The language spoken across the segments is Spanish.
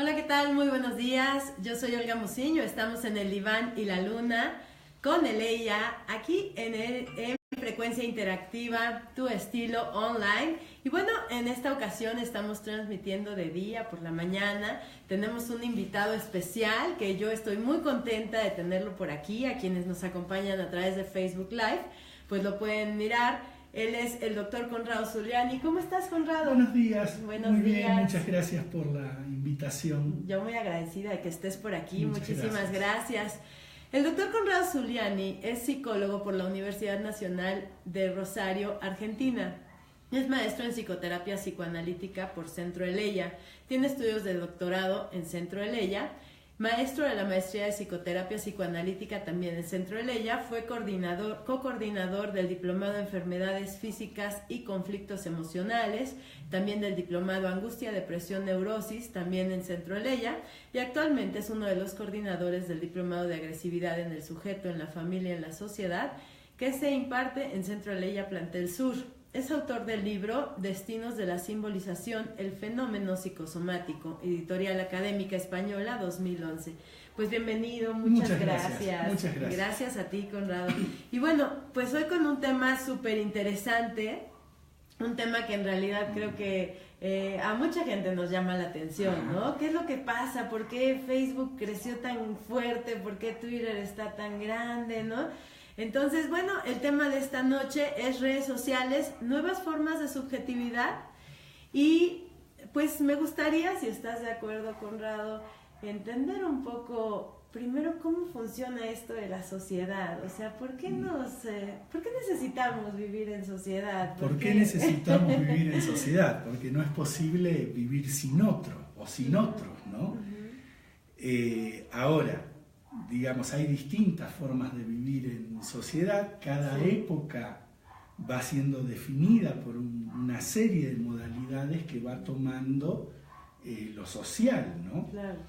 Hola, ¿qué tal? Muy buenos días. Yo soy Olga Musiño. Estamos en el Diván y la Luna con Eleya, aquí en Frecuencia Interactiva, tu estilo online. Y bueno, en esta ocasión estamos transmitiendo de día por la mañana. Tenemos un invitado especial que yo estoy muy contenta de tenerlo por aquí. A quienes nos acompañan a través de Facebook Live, pues lo pueden mirar. Él es el doctor Conrado Zuliani. ¿Cómo estás, Conrado? Buenos días. Muy bien, muchas gracias por la invitación. Yo muy agradecida de que estés por aquí. Muchísimas gracias. El doctor Conrado Zuliani es psicólogo por la Universidad Nacional de Rosario, Argentina. Es maestro en psicoterapia psicoanalítica por Centro Eleya. Tiene estudios de doctorado en Centro Eleya. Maestro de la maestría de psicoterapia psicoanalítica también en Centro Eleya, fue co-coordinador del diplomado de enfermedades físicas y conflictos emocionales, también del diplomado Angustia, Depresión, Neurosis, también en Centro Eleya, y actualmente es uno de los coordinadores del diplomado de agresividad en el sujeto, en la familia y en la sociedad, que se imparte en Centro Eleya Plantel Sur. Es autor del libro Destinos de la Simbolización, el fenómeno psicosomático, editorial académica española 2011. Pues bienvenido, muchas gracias. Muchas gracias. Gracias a ti, Conrado. Y bueno, pues hoy con un tema súper interesante, un tema que en realidad creo que a mucha gente nos llama la atención, ¿no? ¿Qué es lo que pasa? ¿Por qué Facebook creció tan fuerte? ¿Por qué Twitter está tan grande, no? Entonces, bueno, el tema de esta noche es redes sociales, nuevas formas de subjetividad, y pues me gustaría, si estás de acuerdo, Conrado, entender un poco primero cómo funciona esto de la sociedad. O sea, ¿por qué necesitamos vivir en sociedad? ¿Por qué necesitamos vivir en sociedad? Porque no es posible vivir sin otro o sin otros, ¿no? Ahora, digamos, hay distintas formas de vivir en sociedad. Cada época va siendo definida por una serie de modalidades que va tomando lo social, ¿no? Claro.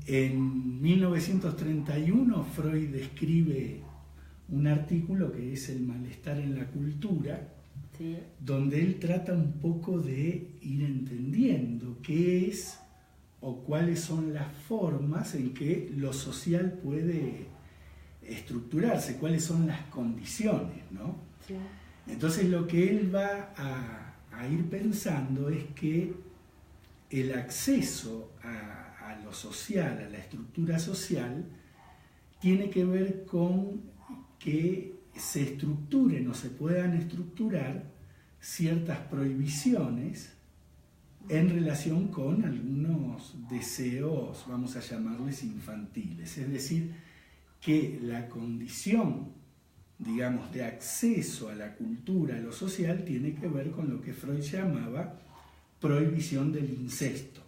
En 1931 Freud escribe un artículo que es El malestar en la cultura, sí, donde él trata un poco de ir entendiendo qué es o cuáles son las formas en que lo social puede estructurarse, cuáles son las condiciones, ¿no? Sí. Entonces lo que él va a ir pensando es que el acceso a lo social, a la estructura social, tiene que ver con que se estructuren o se puedan estructurar ciertas prohibiciones en relación con algunos deseos, vamos a llamarles infantiles. Es decir, que la condición, digamos, de acceso a la cultura, a lo social, tiene que ver con lo que Freud llamaba prohibición del incesto,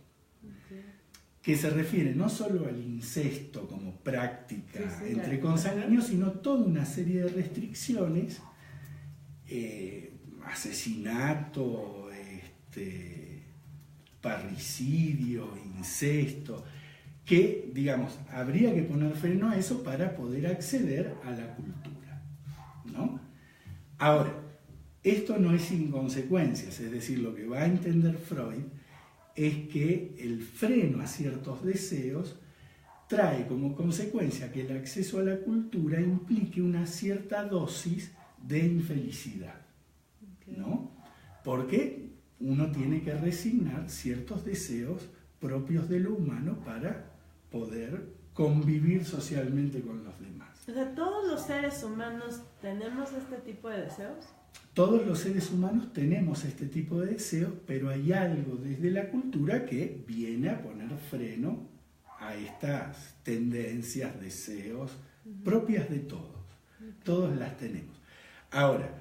que se refiere no solo al incesto como práctica entre consanguíneos, sino toda una serie de restricciones, asesinato, parricidio, incesto, que, digamos, habría que poner freno a eso para poder acceder a la cultura, ¿no? Ahora, esto no es sin consecuencias, es decir, lo que va a entender Freud es que el freno a ciertos deseos trae como consecuencia que el acceso a la cultura implique una cierta dosis de infelicidad, ¿no? Porque uno tiene que resignar ciertos deseos propios de lo humano para poder convivir socialmente con los demás. O sea, ¿todos los seres humanos tenemos este tipo de deseos? Todos los seres humanos tenemos este tipo de deseos, pero hay algo desde la cultura que viene a poner freno a estas tendencias, deseos propias de todos. Todos las tenemos. Ahora,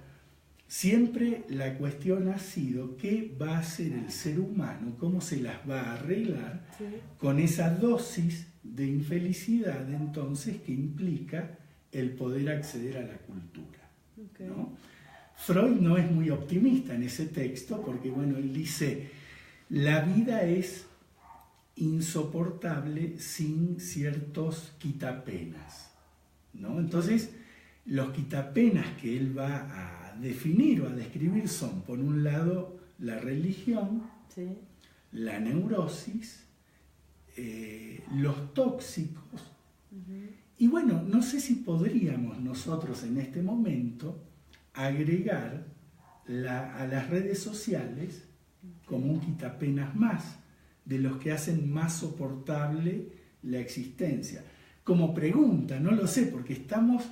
siempre la cuestión ha sido qué va a hacer el ser humano, cómo se las va a arreglar con esa dosis de infelicidad entonces que implica el poder acceder a la cultura, ¿no? Freud no es muy optimista en ese texto porque, bueno, él dice, la vida es insoportable sin ciertos quitapenas, ¿no? Entonces, los quitapenas que él va a definir o a describir son, por un lado, la religión, la neurosis, los tóxicos. Y bueno, no sé si podríamos nosotros en este momento agregar a las redes sociales como un quitapenas más, de los que hacen más soportable la existencia. Como pregunta, no lo sé, porque estamos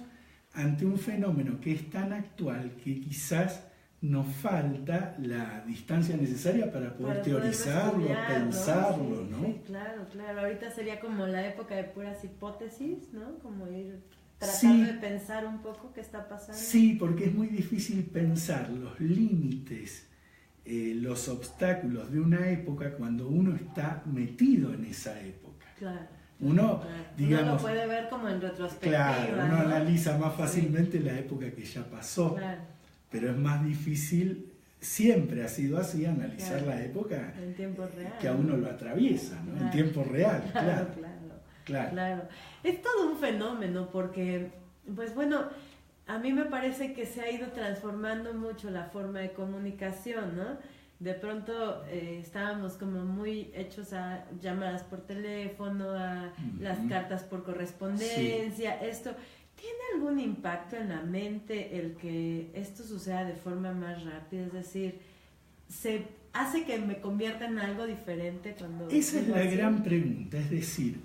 ante un fenómeno que es tan actual que quizás nos falta la distancia necesaria para poder teorizarlo, pensarlo, ¿no? Sí, claro. Ahorita sería como la época de puras hipótesis, ¿no? Como ir tratando de pensar un poco qué está pasando. Sí, porque es muy difícil pensar los límites, los obstáculos de una época cuando uno está metido en esa época. Claro. Uno, digamos, uno lo puede ver como en retrospectiva. Claro, uno analiza más fácilmente la época que ya pasó. Claro. Pero es más difícil, siempre ha sido así, analizar la época en tiempo real, que a uno lo atraviesa, ¿no? En tiempo real, claro. Es todo un fenómeno porque, pues bueno, a mí me parece que se ha ido transformando mucho la forma de comunicación, ¿no? De pronto estábamos como muy hechos a llamadas por teléfono, a las cartas por correspondencia, esto... ¿Tiene algún impacto en la mente el que esto suceda de forma más rápida? Es decir, ¿se hace que me convierta en algo diferente cuando... Esa es la gran pregunta, es decir,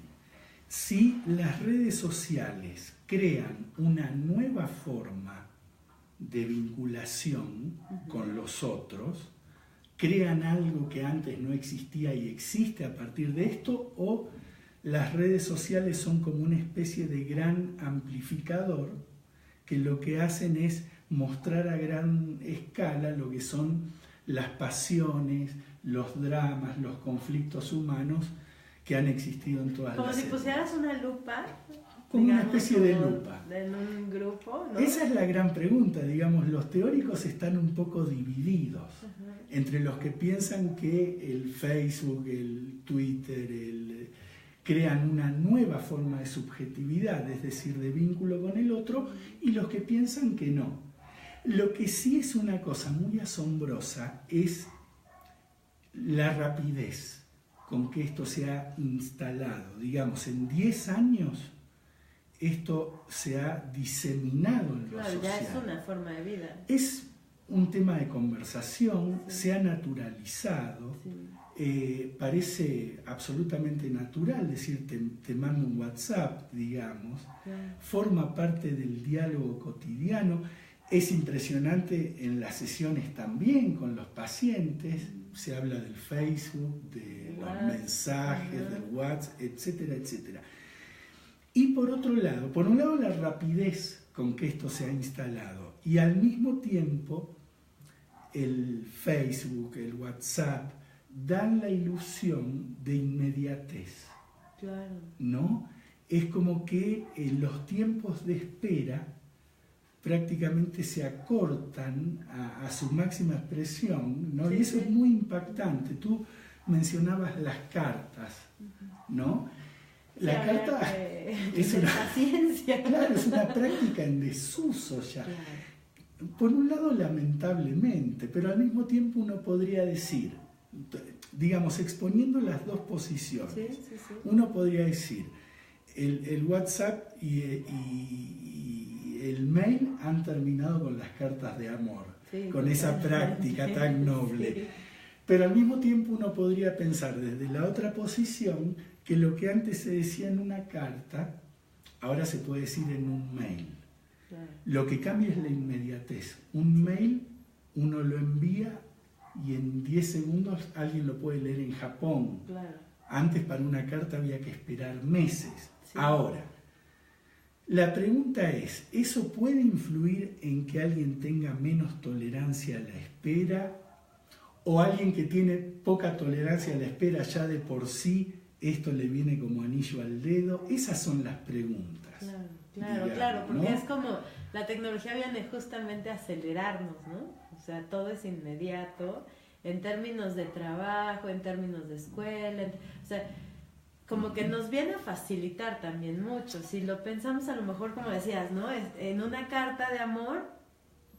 si las redes sociales crean una nueva forma de vinculación con los otros, crean algo que antes no existía y existe a partir de esto, o las redes sociales son como una especie de gran amplificador que lo que hacen es mostrar a gran escala lo que son las pasiones, los dramas, los conflictos humanos que han existido en todas las épocas. Como si pusieras una lupa. Como una especie de lupa. En un grupo, ¿no? Esa es la gran pregunta, digamos, los teóricos están un poco divididos entre los que piensan que el Facebook, el Twitter, crean una nueva forma de subjetividad, es decir, de vínculo con el otro, y los que piensan que no. Lo que sí es una cosa muy asombrosa es la rapidez con que esto se ha instalado. Digamos, en 10 años esto se ha diseminado en lo social. Ya es una forma de vida. Es un tema de conversación, se ha naturalizado. Parece absolutamente natural decir te mando un WhatsApp, digamos, forma parte del diálogo cotidiano. Es impresionante en las sesiones también con los pacientes, se habla del Facebook, de los mensajes, del WhatsApp, etcétera, etcétera. Y por otro lado, por un lado la rapidez con que esto se ha instalado, y al mismo tiempo el Facebook, el WhatsApp, dan la ilusión de inmediatez, ¿no? Es como que los tiempos de espera prácticamente se acortan a su máxima expresión, ¿no? Y eso es muy impactante. Tú mencionabas las cartas, ¿no? La carta es una paciencia. Claro, es una práctica en desuso ya. Por un lado, lamentablemente, pero al mismo tiempo uno podría decir, digamos, exponiendo las dos posiciones, uno podría decir, el WhatsApp y el mail han terminado con las cartas de amor, con esa práctica tan noble. Pero al mismo tiempo uno podría pensar desde la otra posición que lo que antes se decía en una carta, ahora se puede decir en un mail. Lo que cambia es la inmediatez. Un mail uno lo envía y en 10 segundos alguien lo puede leer en Japón. Antes para una carta había que esperar meses. Ahora, la pregunta es, ¿eso puede influir en que alguien tenga menos tolerancia a la espera? ¿O alguien que tiene poca tolerancia a la espera ya de por sí esto le viene como anillo al dedo? Esas son las preguntas. Claro, porque ¿no? Es como la tecnología viene justamente a acelerarnos, ¿no? O sea, todo es inmediato, en términos de trabajo, en términos de escuela, o sea, como que nos viene a facilitar también mucho. Si lo pensamos a lo mejor, como decías, ¿no? En una carta de amor,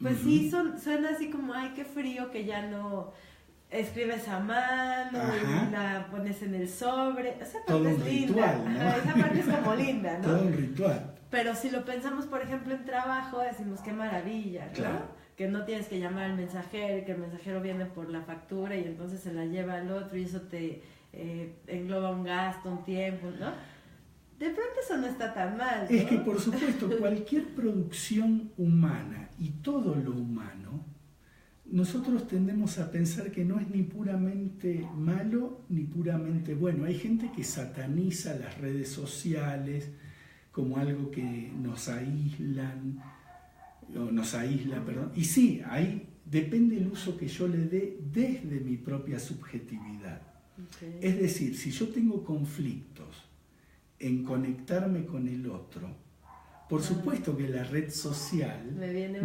pues sí, suena así como, ay, qué frío, que ya no... escribes a mano, Ajá. y la pones en el sobre. Esa parte Todo es un linda. ritual, ¿no? Ajá, esa parte es como linda, ¿no? Todo un ritual. Pero si lo pensamos, por ejemplo, en trabajo, decimos qué maravilla, ¿no? Claro. Que no tienes que llamar al mensajero y que el mensajero viene por la factura y entonces se la lleva al otro y eso te engloba un gasto, un tiempo, ¿no? De pronto eso no está tan mal, ¿no? Es que, por supuesto, cualquier producción humana y todo lo humano, nosotros tendemos a pensar que no es ni puramente malo ni puramente bueno. Hay gente que sataniza las redes sociales como algo que nos aísla, perdón. Y sí, ahí depende el uso que yo le dé desde mi propia subjetividad. Okay. Es decir, si yo tengo conflictos en conectarme con el otro, por supuesto que la red social me viene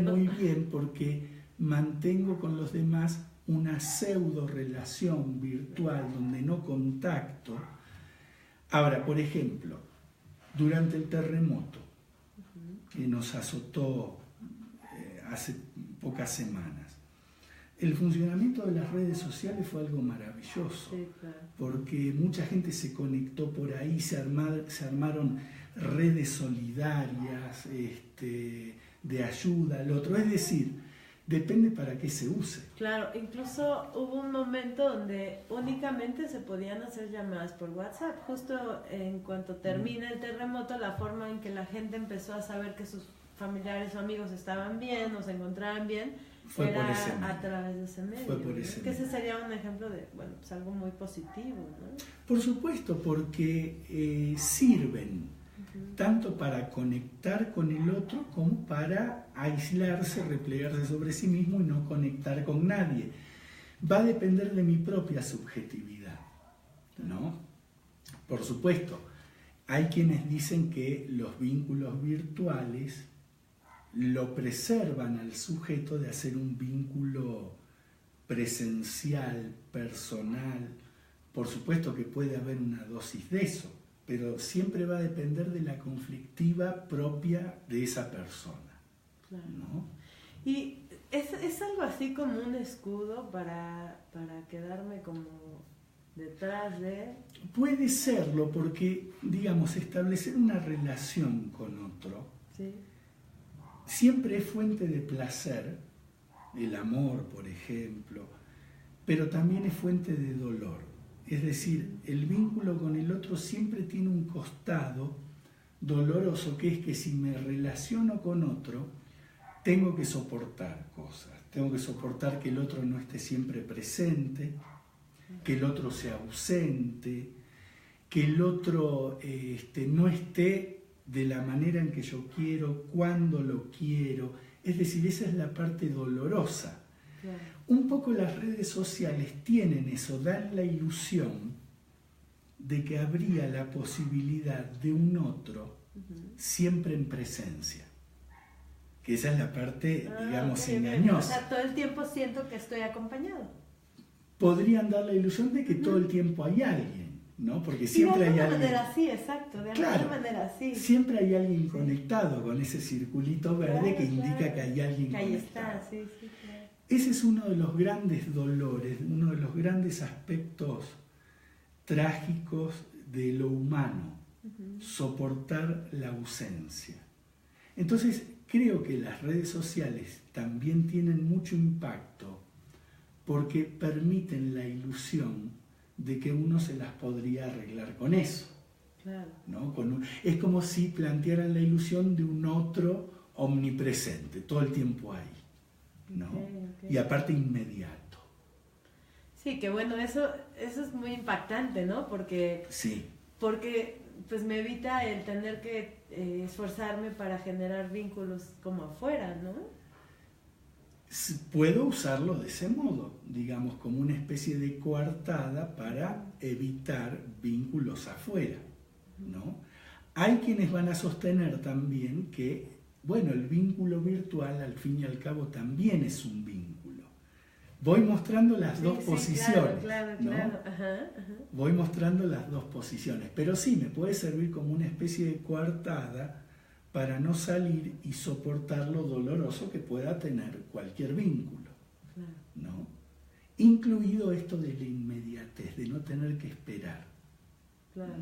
muy bien porque mantengo con los demás una pseudo relación virtual donde no contacto. Ahora, por ejemplo, durante el terremoto que nos azotó hace pocas semanas, el funcionamiento de las redes sociales fue algo maravilloso, sí, claro. Porque mucha gente se conectó por ahí, se armaron redes solidarias, de ayuda al otro, es decir, depende para qué se use. Claro, incluso hubo un momento donde únicamente se podían hacer llamadas por WhatsApp. Justo en cuanto termina el terremoto, la forma en que la gente empezó a saber que sus familiares o amigos estaban bien o se encontraban bien, fue era por ese medio. a través de ese medio. Fue por ese que ese medio. sería un ejemplo de, bueno, pues algo muy positivo, ¿no? Por supuesto, porque sirven tanto para conectar con el otro como para aislarse, replegarse sobre sí mismo y no conectar con nadie. Va a depender de mi propia subjetividad, ¿no? Por supuesto, hay quienes dicen que los vínculos virtuales lo preservan al sujeto de hacer un vínculo presencial, personal. Por supuesto que puede haber una dosis de eso, pero siempre va a depender de la conflictiva propia de esa persona, Claro. ¿no? Y es algo así como un escudo para quedarme como detrás de... Puede serlo porque, digamos, establecer una relación con otro Sí. siempre es fuente de placer, el amor, por ejemplo, pero también es fuente de dolor. Es decir, el vínculo con el otro siempre tiene un costado doloroso, que es que si me relaciono con otro, tengo que soportar cosas. Tengo que soportar que el otro no esté siempre presente, que el otro sea ausente, que el otro no esté de la manera en que yo quiero, cuando lo quiero. Es decir, esa es la parte dolorosa. Claro. Un poco las redes sociales tienen eso, dan la ilusión de que habría la posibilidad de un otro siempre en presencia. Que esa es la parte, digamos, okay, engañosa. O sea, todo el tiempo siento que estoy acompañado. Podrían dar la ilusión de que todo el tiempo hay alguien, ¿no? Porque siempre hay alguien. De alguna manera sí, exacto, de alguna manera sí. Siempre hay alguien conectado con ese circulito verde que indica claro. que hay alguien que ahí conectado. está, sí, claro. Ese es uno de los grandes dolores, uno de los grandes aspectos trágicos de lo humano, soportar la ausencia. Entonces, creo que las redes sociales también tienen mucho impacto porque permiten la ilusión de que uno se las podría arreglar con eso. Claro. ¿No? Es como si plantearan la ilusión de un otro omnipresente, todo el tiempo ahí, ¿no? Okay. Y aparte inmediato. Sí, que bueno, eso es muy impactante, ¿no? Porque pues me evita el tener que esforzarme para generar vínculos como afuera, ¿no? Puedo usarlo de ese modo, digamos, como una especie de coartada para evitar vínculos afuera, ¿no? Hay quienes van a sostener también que, bueno, el vínculo virtual al fin y al cabo también es un vínculo. Voy mostrando las dos posiciones, claro. ¿no? Ajá. Voy mostrando las dos posiciones, pero sí me puede servir como una especie de coartada para no salir y soportar lo doloroso que pueda tener cualquier vínculo, ¿no? incluido esto de la inmediatez, de no tener que esperar. Claro.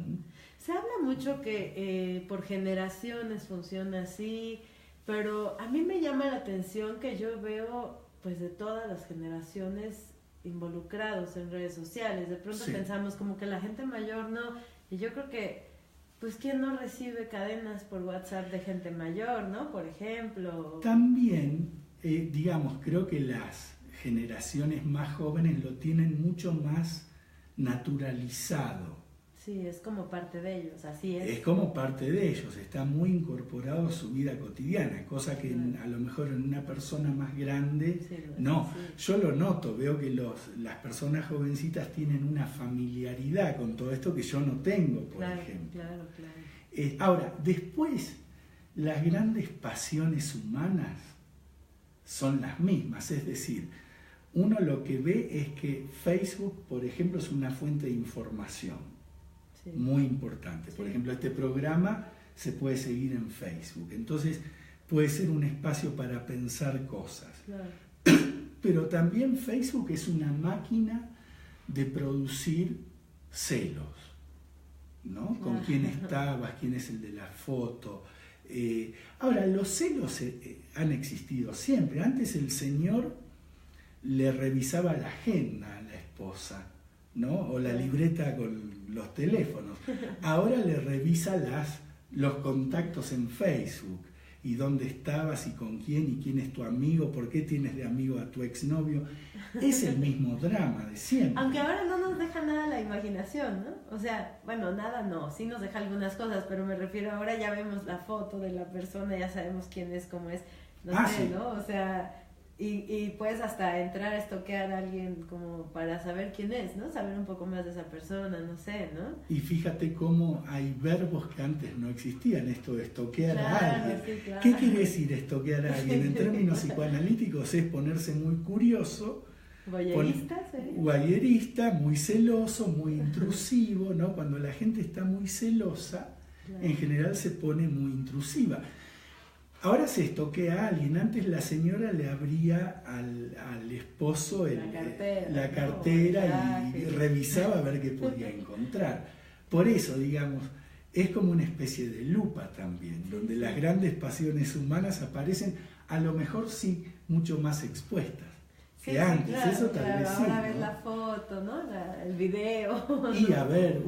Se habla mucho que por generaciones funciona así, pero a mí me llama la atención que yo veo pues de todas las generaciones involucrados en redes sociales. De pronto pensamos como que la gente mayor no, y yo creo que pues quién no recibe cadenas por WhatsApp de gente mayor, ¿no? Por ejemplo. También, digamos, creo que las generaciones más jóvenes lo tienen mucho más naturalizado. Sí, es como parte de ellos, así es. Es como parte de ellos, está muy incorporado a su vida cotidiana, cosa que a lo mejor en una persona más grande, no. Yo lo noto, veo que las personas jovencitas tienen una familiaridad con todo esto que yo no tengo, por ejemplo. Claro. Ahora, después, las grandes pasiones humanas son las mismas, es decir, uno lo que ve es que Facebook, por ejemplo, es una fuente de información. Sí. Muy importante. Por ejemplo, este programa se puede seguir en Facebook. Entonces, puede ser un espacio para pensar cosas. Claro. Pero también Facebook es una máquina de producir celos, ¿no? Con quién estabas, quién es el de la foto. Ahora, los celos han existido siempre. Antes el señor le revisaba la agenda a la esposa, ¿no? O la libreta con los teléfonos. Ahora le revisa los contactos en Facebook y dónde estabas y con quién y quién es tu amigo, por qué tienes de amigo a tu exnovio. Es el mismo drama de siempre. Aunque ahora no nos deja nada la imaginación, ¿no? O sea, bueno, nada no, sí nos deja algunas cosas, pero me refiero, ahora ya vemos la foto de la persona, ya sabemos quién es, cómo es, no sé, sí. ¿No? O sea... Y puedes hasta entrar a estoquear a alguien como para saber quién es, ¿no? Saber un poco más de esa persona, no sé, ¿no? Y fíjate cómo hay verbos que antes no existían, esto de estoquear a alguien. Sí, claro. ¿Qué quiere decir estoquear a alguien? En términos psicoanalíticos es ponerse muy curioso. Voyerista, muy celoso, muy intrusivo, ¿no? Cuando la gente está muy celosa, claro. En general se pone muy intrusiva. Ahora se estoquea a alguien. Antes la señora le abría al esposo la cartera y revisaba a ver qué podía encontrar. Por eso, digamos, es como una especie de lupa también, donde las grandes pasiones humanas aparecen, a lo mejor sí, mucho más expuestas que antes. Claro, eso tal vez sí. Ahora ves la foto, ¿no? El video. Y a ver,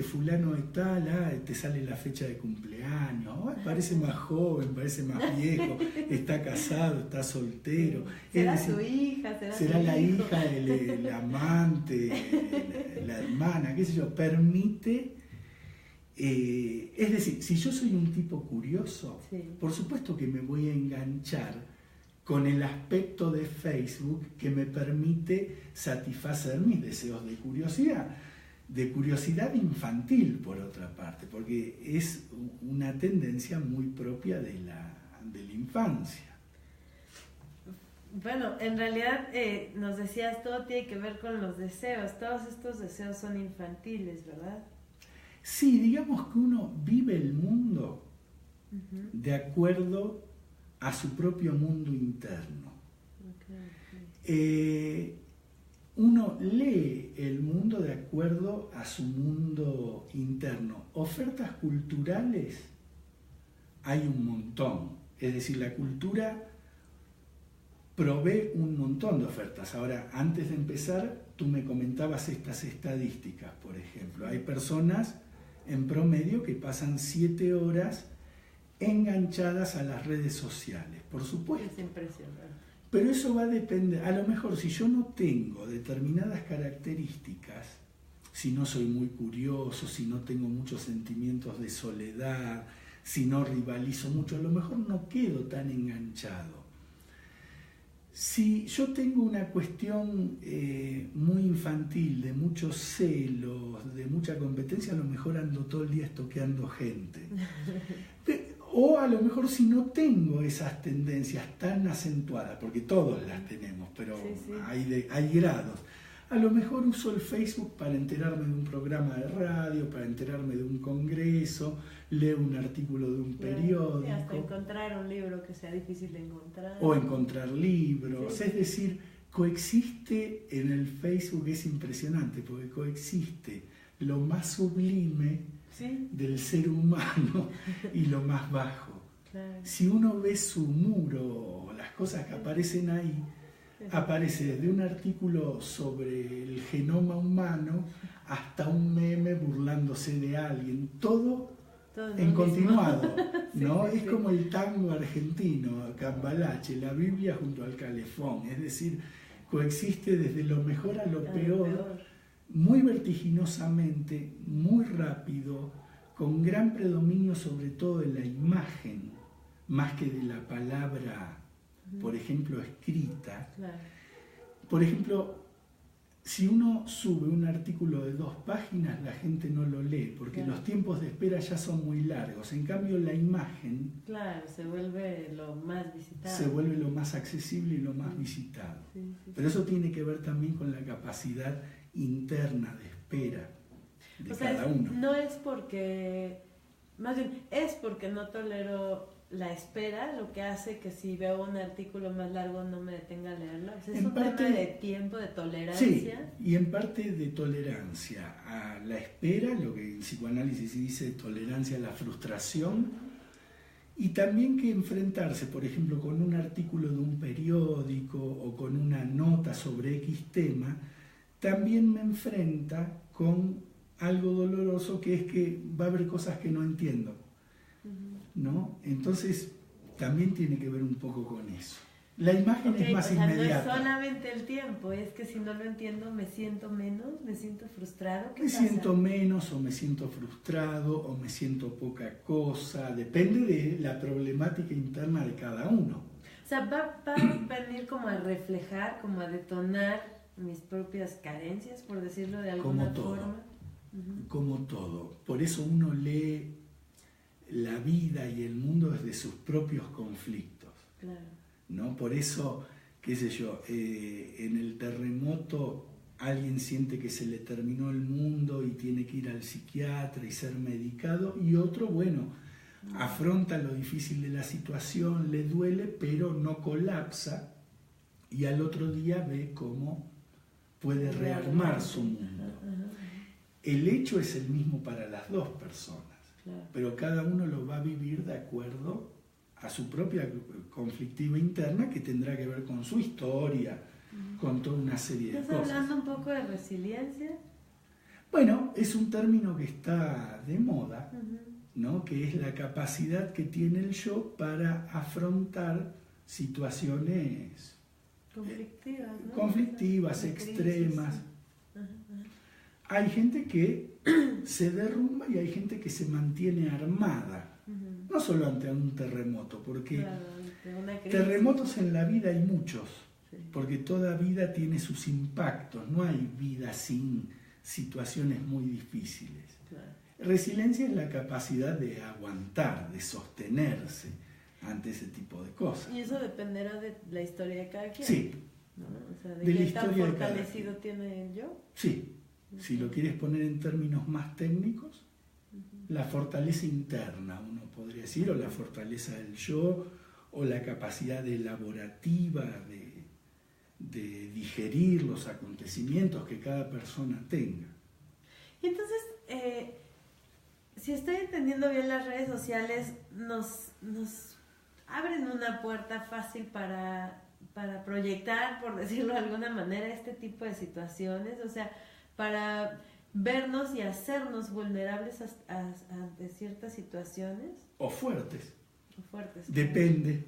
fulano de tal, te sale la fecha de cumpleaños, parece más joven, parece más viejo, está casado, está soltero. ¿Será su hija? ¿Será la hija, el amante, la hermana, qué sé yo? Permite... es decir, si yo soy un tipo curioso, por supuesto que me voy a enganchar con el aspecto de Facebook que me permite satisfacer mis deseos de curiosidad infantil, por otra parte, porque es una tendencia muy propia de la infancia. Bueno, en realidad nos decías, todo tiene que ver con los deseos, todos estos deseos son infantiles, ¿verdad? Sí, digamos que uno vive el mundo de acuerdo a su propio mundo interno. Uno lee el mundo de acuerdo a su mundo interno. Ofertas culturales hay un montón. Es decir, la cultura provee un montón de ofertas. Ahora, antes de empezar, tú me comentabas estas estadísticas, por ejemplo. Hay personas en promedio que pasan 7 horas enganchadas a las redes sociales, por supuesto. Es impresionante. Pero eso va a depender, a lo mejor si yo no tengo determinadas características, si no soy muy curioso, si no tengo muchos sentimientos de soledad, si no rivalizo mucho, a lo mejor no quedo tan enganchado. Si yo tengo una cuestión muy infantil, de muchos celos, de mucha competencia, a lo mejor ando todo el día estoqueando gente. O a lo mejor si no tengo esas tendencias tan acentuadas, porque todos las tenemos, pero sí. Hay grados. A lo mejor uso el Facebook para enterarme de un programa de radio, para enterarme de un congreso, leo un artículo de un periódico. Hasta encontrar un libro que sea difícil de encontrar. O encontrar libros. Sí. Es decir, coexiste en el Facebook, es impresionante, porque coexiste lo más sublime del ser humano y lo más bajo. Claro. Si uno ve su muro o las cosas que aparecen ahí, aparece desde un artículo sobre el genoma humano hasta un meme burlándose de alguien, todo en continuado, ¿no? Es como el tango argentino, Cambalache, la Biblia junto al calefón, es decir, coexiste desde lo mejor a lo peor, muy vertiginosamente, muy rápido, con gran predominio sobre todo de la imagen, más que de la palabra, por ejemplo, escrita. Claro. Por ejemplo, si uno sube un artículo de 2 páginas, la gente no lo lee, porque los tiempos de espera ya son muy largos. En cambio, la imagen... Claro, se vuelve lo más visitado. Se vuelve lo más accesible y lo más visitado. Pero eso tiene que ver también con la capacidad interna de espera de cada uno. No es porque... Más bien, es porque no tolero la espera lo que hace que si veo un artículo más largo no me detenga a leerlo. O sea, es un tema de tiempo, de tolerancia. Sí, y en parte de tolerancia a la espera, lo que en psicoanálisis se dice tolerancia a la frustración, y también que enfrentarse, por ejemplo, con un artículo de un periódico o con una nota sobre X tema, también me enfrenta con algo doloroso, que es que va a haber cosas que no entiendo, ¿no? Entonces también tiene que ver un poco con eso. La imagen es más inmediata. No es solamente el tiempo, es que si no lo entiendo me siento menos, me siento frustrado. Me siento menos o me siento frustrado o me siento poca cosa, depende de la problemática interna de cada uno. O sea, va a venir como a reflejar, como a detonar mis propias carencias, por decirlo de alguna forma. Como todo. Por eso uno lee la vida y el mundo desde sus propios conflictos. Claro. ¿No? Por eso, qué sé yo, en el terremoto alguien siente que se le terminó el mundo y tiene que ir al psiquiatra y ser medicado, y otro, bueno, afronta lo difícil de la situación, le duele, pero no colapsa, y al otro día ve cómo puede rearmar su mundo. El hecho es el mismo para las dos personas, claro, pero cada uno lo va a vivir de acuerdo a su propia conflictiva interna, que tendrá que ver con su historia, con toda una serie de cosas. ¿Estás hablando un poco de resiliencia? Bueno, es un término que está de moda, ¿no? Que es la capacidad que tiene el yo para afrontar situaciones conflictivas, extremas. Hay gente que se derrumba y hay gente que se mantiene armada. No solo ante un terremoto, porque terremotos en la vida hay muchos, porque toda vida tiene sus impactos, no hay vida sin situaciones muy difíciles. Resiliencia es la capacidad de aguantar, de sostenerse ante ese tipo de cosas. Y eso dependerá de la historia de cada quien. Sí. ¿No? O sea, de qué tan fortalecido tiene el yo. Sí. Si lo quieres poner en términos más técnicos, la fortaleza interna, uno podría decir, o la fortaleza del yo, o la capacidad elaborativa de digerir los acontecimientos que cada persona tenga. Y entonces, si estoy entendiendo bien, las redes sociales nos abren una puerta fácil para proyectar, por decirlo de alguna manera, este tipo de situaciones, o sea, para vernos y hacernos vulnerables ante ciertas situaciones. O fuertes. Depende,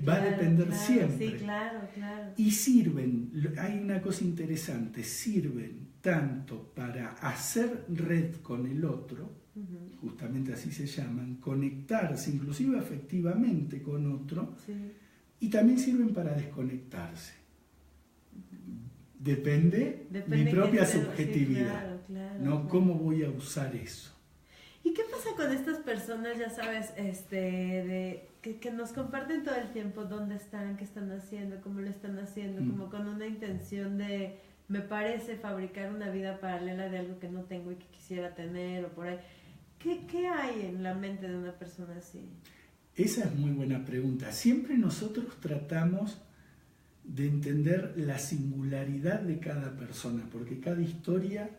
va a depender siempre. Sí, claro. Y sirven, hay una cosa interesante, sirven tanto para hacer red con el otro, justamente así se llaman, conectarse inclusive afectivamente con otro, y también sirven para desconectarse. Depende mi propia subjetividad, ¿no? ¿Cómo voy a usar eso? ¿Y qué pasa con estas personas, ya sabes, que nos comparten todo el tiempo dónde están, qué están haciendo, cómo lo están haciendo, como con una intención de, me parece, fabricar una vida paralela de algo que no tengo y que quisiera tener, o por ahí? ¿Qué hay en la mente de una persona así? Esa es muy buena pregunta. Siempre nosotros tratamos de entender la singularidad de cada persona, porque cada historia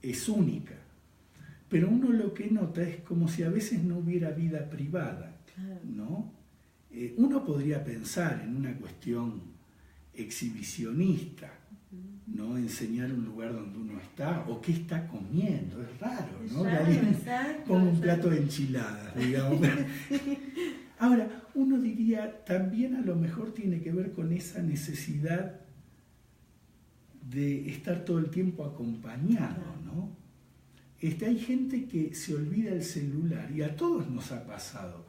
es única. Pero uno lo que nota es como si a veces no hubiera vida privada, ¿no? Uno podría pensar en una cuestión exhibicionista, ¿no? Enseñar un lugar donde uno está o qué está comiendo, es raro, ¿no? Claro, Como un plato de enchiladas, digamos. Ahora, uno diría, también a lo mejor tiene que ver con esa necesidad de estar todo el tiempo acompañado, ¿no? Hay gente que se olvida el celular, y a todos nos ha pasado,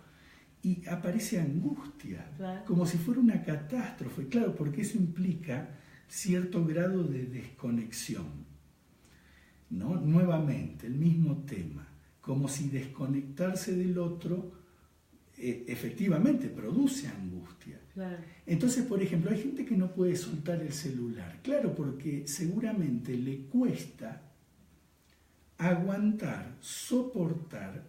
y aparece angustia, como si fuera una catástrofe, claro, porque eso implica cierto grado de desconexión, ¿no? Nuevamente, el mismo tema, como si desconectarse del otro efectivamente produce angustia. Claro. Entonces, por ejemplo, hay gente que no puede soltar el celular, claro, porque seguramente le cuesta aguantar, soportar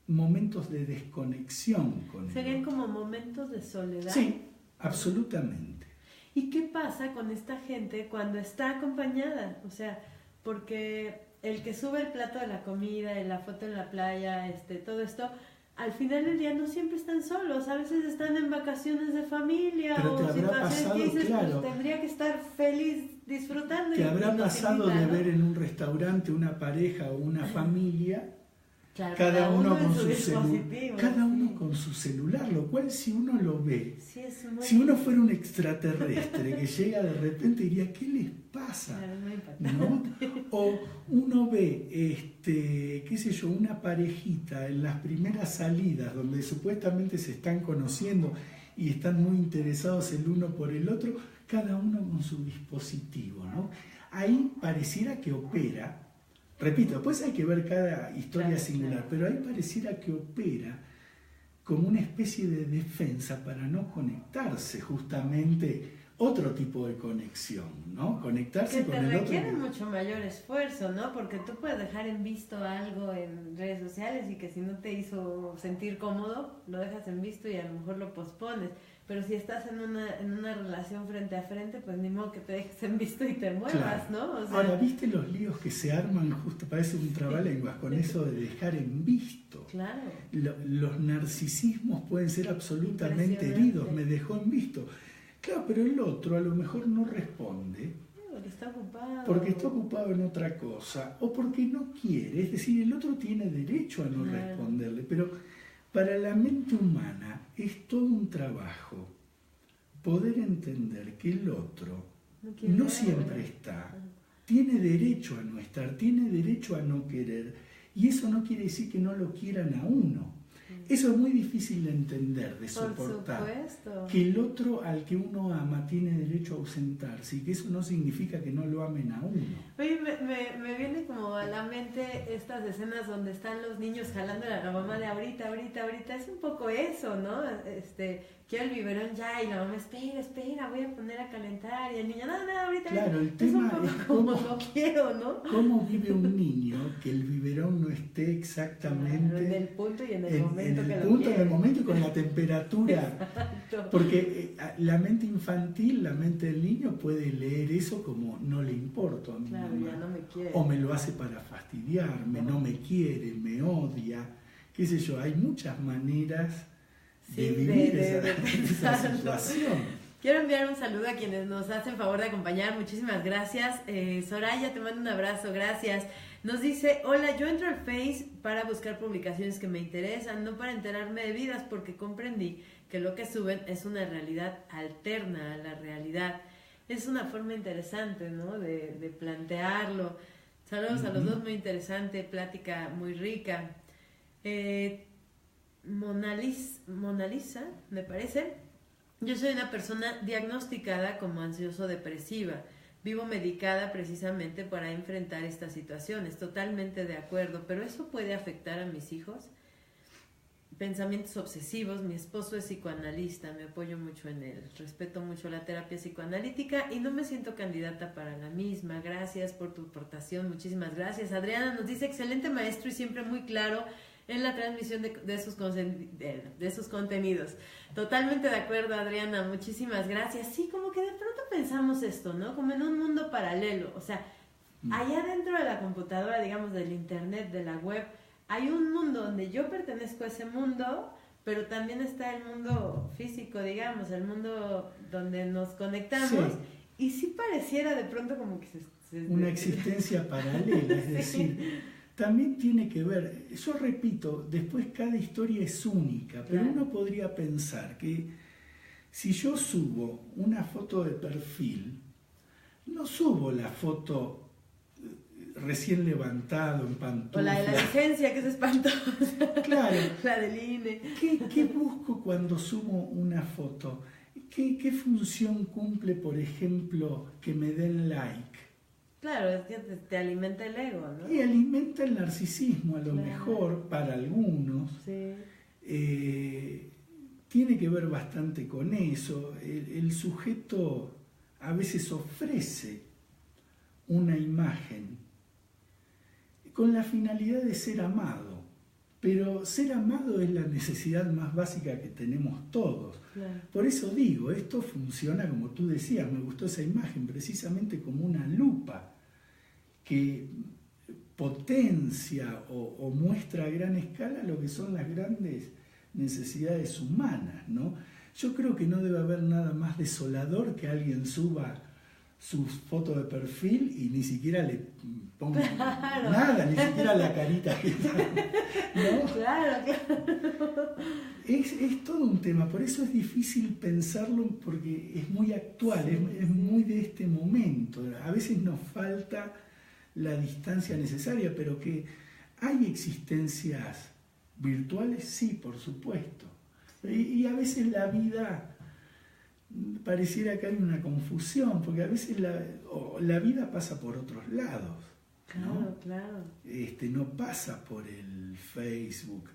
momentos de desconexión con él. ¿Serían como momentos de soledad? Sí, absolutamente. ¿Y qué pasa con esta gente cuando está acompañada? O sea, porque el que sube el plato de la comida, la foto en la playa, todo esto, al final del día no siempre están solos, a veces están en vacaciones de familia. Pero te o habrá pasado, que dices, claro, pues, tendría que estar feliz disfrutando. Te habrá nos pasado invita, de ¿no? ver en un restaurante una pareja o una familia, claro, cada uno con su dispositivo, cada uno con su celular, lo cual si uno lo ve, sí, es muy si uno fuera un extraterrestre que llega de repente diría, ¿qué les pasa? Claro, es muy ¿No? impactante. O uno ve, qué sé yo, una parejita en las primeras salidas donde supuestamente se están conociendo y están muy interesados el uno por el otro, cada uno con su dispositivo, ¿no? Ahí pareciera que opera, repito, después hay que ver cada historia singular, pero ahí pareciera que opera como una especie de defensa para no conectarse, justamente otro tipo de conexión, ¿no? Conectarse con el otro. Que te requiere mucho mayor esfuerzo, ¿no? Porque tú puedes dejar en visto algo en redes sociales y que si no te hizo sentir cómodo, lo dejas en visto y a lo mejor lo pospones. Pero si estás en una relación frente a frente, pues ni modo que te dejes en visto y te muevas, claro, ¿no? O sea, ahora, ¿viste los líos que se arman? Justo parece un trabalenguas con eso de dejar en visto. Claro. Los narcisismos pueden ser absolutamente heridos, me dejó en visto. Claro, pero el otro a lo mejor no responde. Porque está ocupado. Porque está ocupado en otra cosa, o porque no quiere. Es decir, el otro tiene derecho a no responderle, pero para la mente humana es todo un trabajo poder entender que el otro no siempre está, tiene derecho a no estar, tiene derecho a no querer, y eso no quiere decir que no lo quieran a uno. Eso es muy difícil de entender, de soportar. Por supuesto. Que el otro al que uno ama tiene derecho a ausentarse y que eso no significa que no lo amen a uno. Oye, me viene como a la mente estas escenas donde están los niños jalando a la mamá de ahorita. Es un poco eso, ¿no? Quiero el biberón ya y la mamá, espera, voy a poner a calentar. Y el niño, no, ahorita. Claro, el es tema un poco es como no quiero, ¿no? ¿Cómo vive un niño que el biberón no esté exactamente en el punto y en el momento que lo punto, quiere? en el momento y con la temperatura? Exacto. Porque la mente infantil, la mente del niño puede leer eso como no le importo a mi claro, mamá. ya no me quiere. O me lo hace para fastidiarme, no me quiere, me odia, qué sé yo, hay muchas maneras de vivir esa situación. Quiero enviar un saludo a quienes nos hacen favor de acompañar, muchísimas gracias. Soraya, te mando un abrazo, gracias. Nos dice, hola, yo entro al Face para buscar publicaciones que me interesan, no para enterarme de vidas, porque comprendí que lo que suben es una realidad alterna a la realidad. Es una forma interesante, ¿no?, de plantearlo. Saludos a los dos, muy interesante, plática muy rica. Mona Lisa, me parece. Yo soy una persona diagnosticada como ansioso-depresiva. Vivo medicada precisamente para enfrentar estas situaciones. Totalmente de acuerdo. ¿Pero eso puede afectar a mis hijos? Pensamientos obsesivos. Mi esposo es psicoanalista. Me apoyo mucho en él. Respeto mucho la terapia psicoanalítica y no me siento candidata para la misma. Gracias por tu aportación. Muchísimas gracias. Adriana nos dice, excelente maestro y siempre muy claro en la transmisión de sus contenidos. Totalmente de acuerdo, Adriana, muchísimas gracias. Sí, como que de pronto pensamos esto, ¿no? Como en un mundo paralelo, o sea, allá dentro de la computadora, digamos, del internet, de la web, hay un mundo donde yo pertenezco a ese mundo, pero también está el mundo físico, digamos, el mundo donde nos conectamos, y sí pareciera de pronto como que una existencia paralela, es decir, también tiene que ver, yo repito, después cada historia es única, pero uno podría pensar que si yo subo una foto de perfil, no subo la foto recién levantado en pantufla. O la de la licencia, que es espantosa. Claro. La del INE. ¿Qué busco cuando subo una foto? ¿Qué función cumple, por ejemplo, que me den like? Claro, es que te alimenta el ego, ¿no? Y alimenta el narcisismo, a lo mejor, para algunos. Sí. Tiene que ver bastante con eso. El sujeto a veces ofrece una imagen con la finalidad de ser amado, pero ser amado es la necesidad más básica que tenemos todos. Claro. Por eso digo, esto funciona como tú decías, me gustó esa imagen, precisamente como una lupa que potencia o muestra a gran escala lo que son las grandes necesidades humanas, ¿no? Yo creo que no debe haber nada más desolador que alguien suba su foto de perfil y ni siquiera le ponga nada, ni siquiera la carita que está, ¿no? Claro. Es todo un tema, por eso es difícil pensarlo porque es muy actual, es muy de este momento. A veces nos falta la distancia necesaria, pero que hay existencias virtuales, sí, por supuesto. Y a veces la vida pareciera que hay una confusión, porque a veces la vida pasa por otros lados, ¿no? Claro. No pasa por el Facebook,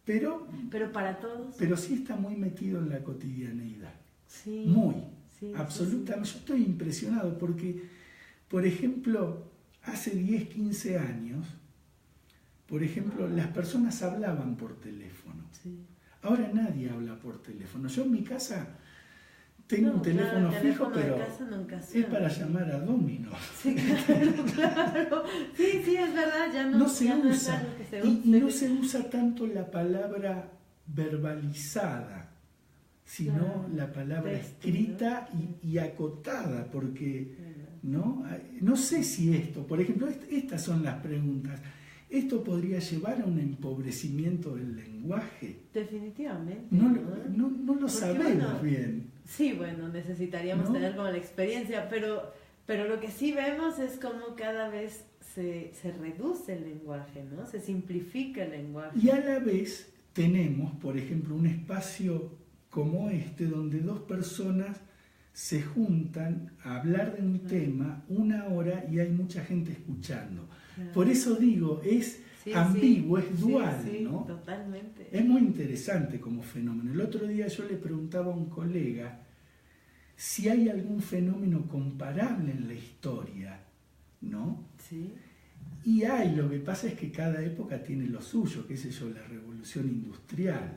pero para todos. Pero sí está muy metido en la cotidianeidad. Sí. Muy, sí, absolutamente. Sí. Yo estoy impresionado porque, por ejemplo, hace 10, 15 años, por ejemplo, las personas hablaban por teléfono. Sí. Ahora nadie habla por teléfono. Yo en mi casa tengo un teléfono fijo, pero es para llamar a Domino. Sí, claro. Sí, es verdad, ya no se ya usa. No es algo que y no se usa tanto la palabra verbalizada, sino la palabra escrita, ¿no? y acotada, porque no sé si esto, por ejemplo, estas son las preguntas. ¿Esto podría llevar a un empobrecimiento del lenguaje? Definitivamente. No lo sabemos bien. Sí, bueno, necesitaríamos tener como la experiencia, pero lo que sí vemos es cómo cada vez se reduce el lenguaje, ¿no? Se simplifica el lenguaje. Y a la vez tenemos, por ejemplo, un espacio como este, donde dos personas se juntan a hablar de un tema una hora y hay mucha gente escuchando. Por eso digo, es ambiguo, es dual, ¿no? Totalmente. Es muy interesante como fenómeno. El otro día yo le preguntaba a un colega si hay algún fenómeno comparable en la historia, ¿no? Sí. Y hay, lo que pasa es que cada época tiene lo suyo, qué sé yo, la revolución industrial,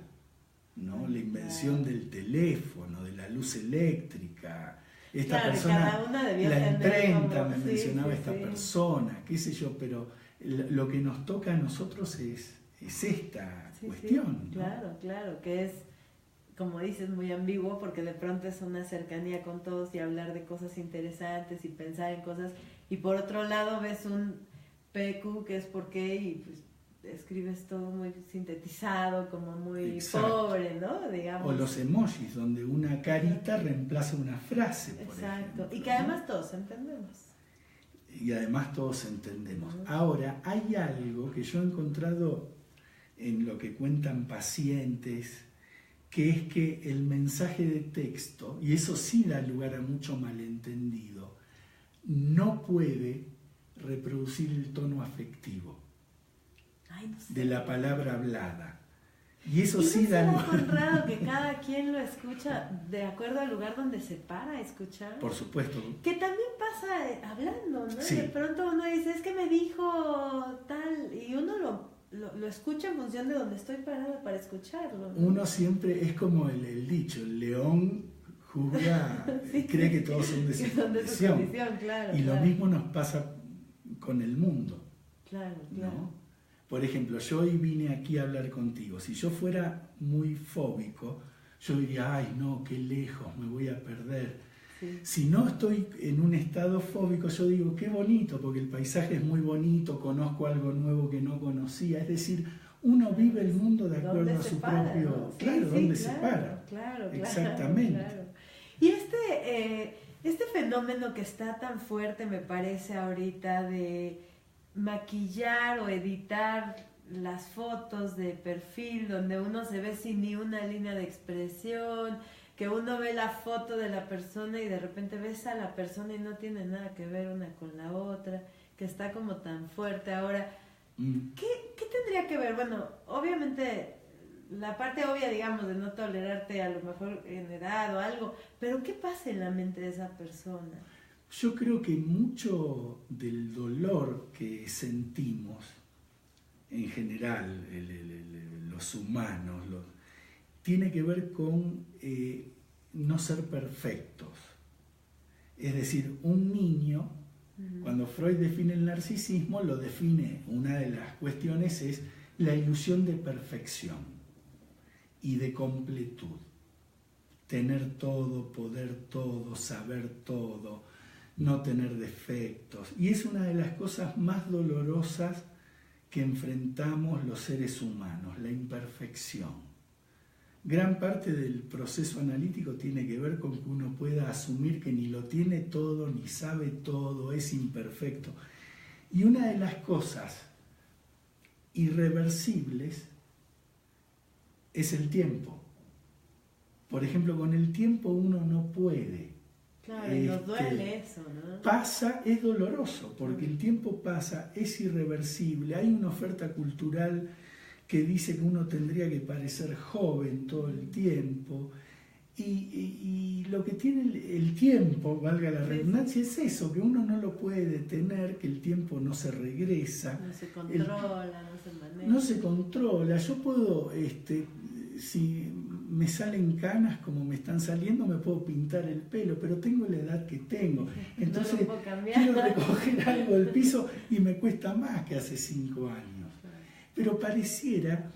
¿no? La invención del teléfono, de la luz eléctrica. Esta persona, la imprenta, me mencionaba esta persona, qué sé yo, pero lo que nos toca a nosotros es esta cuestión. Sí. Claro, que es, como dices, muy ambiguo, porque de pronto es una cercanía con todos y hablar de cosas interesantes y pensar en cosas, y por otro lado ves un PQ que es por qué y pues escribes todo muy sintetizado, como muy pobre, ¿no? Digamos. O los emojis, donde una carita reemplaza una frase, por ejemplo, y que además todos entendemos. Y además todos entendemos. Ahora, hay algo que yo he encontrado en lo que cuentan pacientes, que es que el mensaje de texto, y eso sí da lugar a mucho malentendido, no puede reproducir el tono afectivo de la palabra hablada. Y eso sí da lugar. ¿Es raro que cada quien lo escucha de acuerdo al lugar donde se para a escuchar? Por supuesto. Que también pasa hablando, ¿no? Sí. De pronto uno dice, es que me dijo tal, y uno lo lo escucho en función de donde estoy parada para escucharlo, ¿no? Uno siempre, es como el dicho, el león juzga, sí, cree que todos son de su condición. Claro, y lo mismo nos pasa con el mundo. Claro. ¿No? Por ejemplo, yo hoy vine aquí a hablar contigo. Si yo fuera muy fóbico, yo diría, ay no, qué lejos, me voy a perder. Sí. Si no estoy en un estado fóbico, yo digo, qué bonito, porque el paisaje es muy bonito, conozco algo nuevo que no conocía. Es decir, uno vive el mundo de acuerdo a su propio... ¿no? Sí, claro, ¿dónde se para? Claro, exactamente. Claro. Y este fenómeno que está tan fuerte, me parece ahorita, de maquillar o editar las fotos de perfil, donde uno se ve sin ni una línea de expresión, que uno ve la foto de la persona y de repente ves a la persona y no tiene nada que ver una con la otra, que está como tan fuerte ahora. ¿Qué tendría que ver? Bueno, obviamente la parte obvia, digamos, de no tolerarte a lo mejor en edad o algo, pero ¿qué pasa en la mente de esa persona? Yo creo que mucho del dolor que sentimos, en general, los humanos, tiene que ver con no ser perfectos. Es decir, un niño, cuando Freud define el narcisismo, lo define, una de las cuestiones es la ilusión de perfección y de completud. Tener todo, poder todo, saber todo, no tener defectos. Y es una de las cosas más dolorosas que enfrentamos los seres humanos, la imperfección. Gran parte del proceso analítico tiene que ver con que uno pueda asumir que ni lo tiene todo, ni sabe todo, es imperfecto. Y una de las cosas irreversibles es el tiempo. Por ejemplo, con el tiempo uno no puede. Claro, y nos duele eso, ¿no? Pasa, es doloroso, porque el tiempo pasa, es irreversible. Hay una oferta cultural que dice que uno tendría que parecer joven todo el tiempo. Y lo que tiene el tiempo, valga la redundancia, es eso, que uno no lo puede detener, que el tiempo no se regresa. No se controla, no se maneja. No se controla. Yo puedo, si me salen canas como me están saliendo, me puedo pintar el pelo, pero tengo la edad que tengo. Entonces no quiero recoger algo del piso y me cuesta más que hace 5 años. Pero pareciera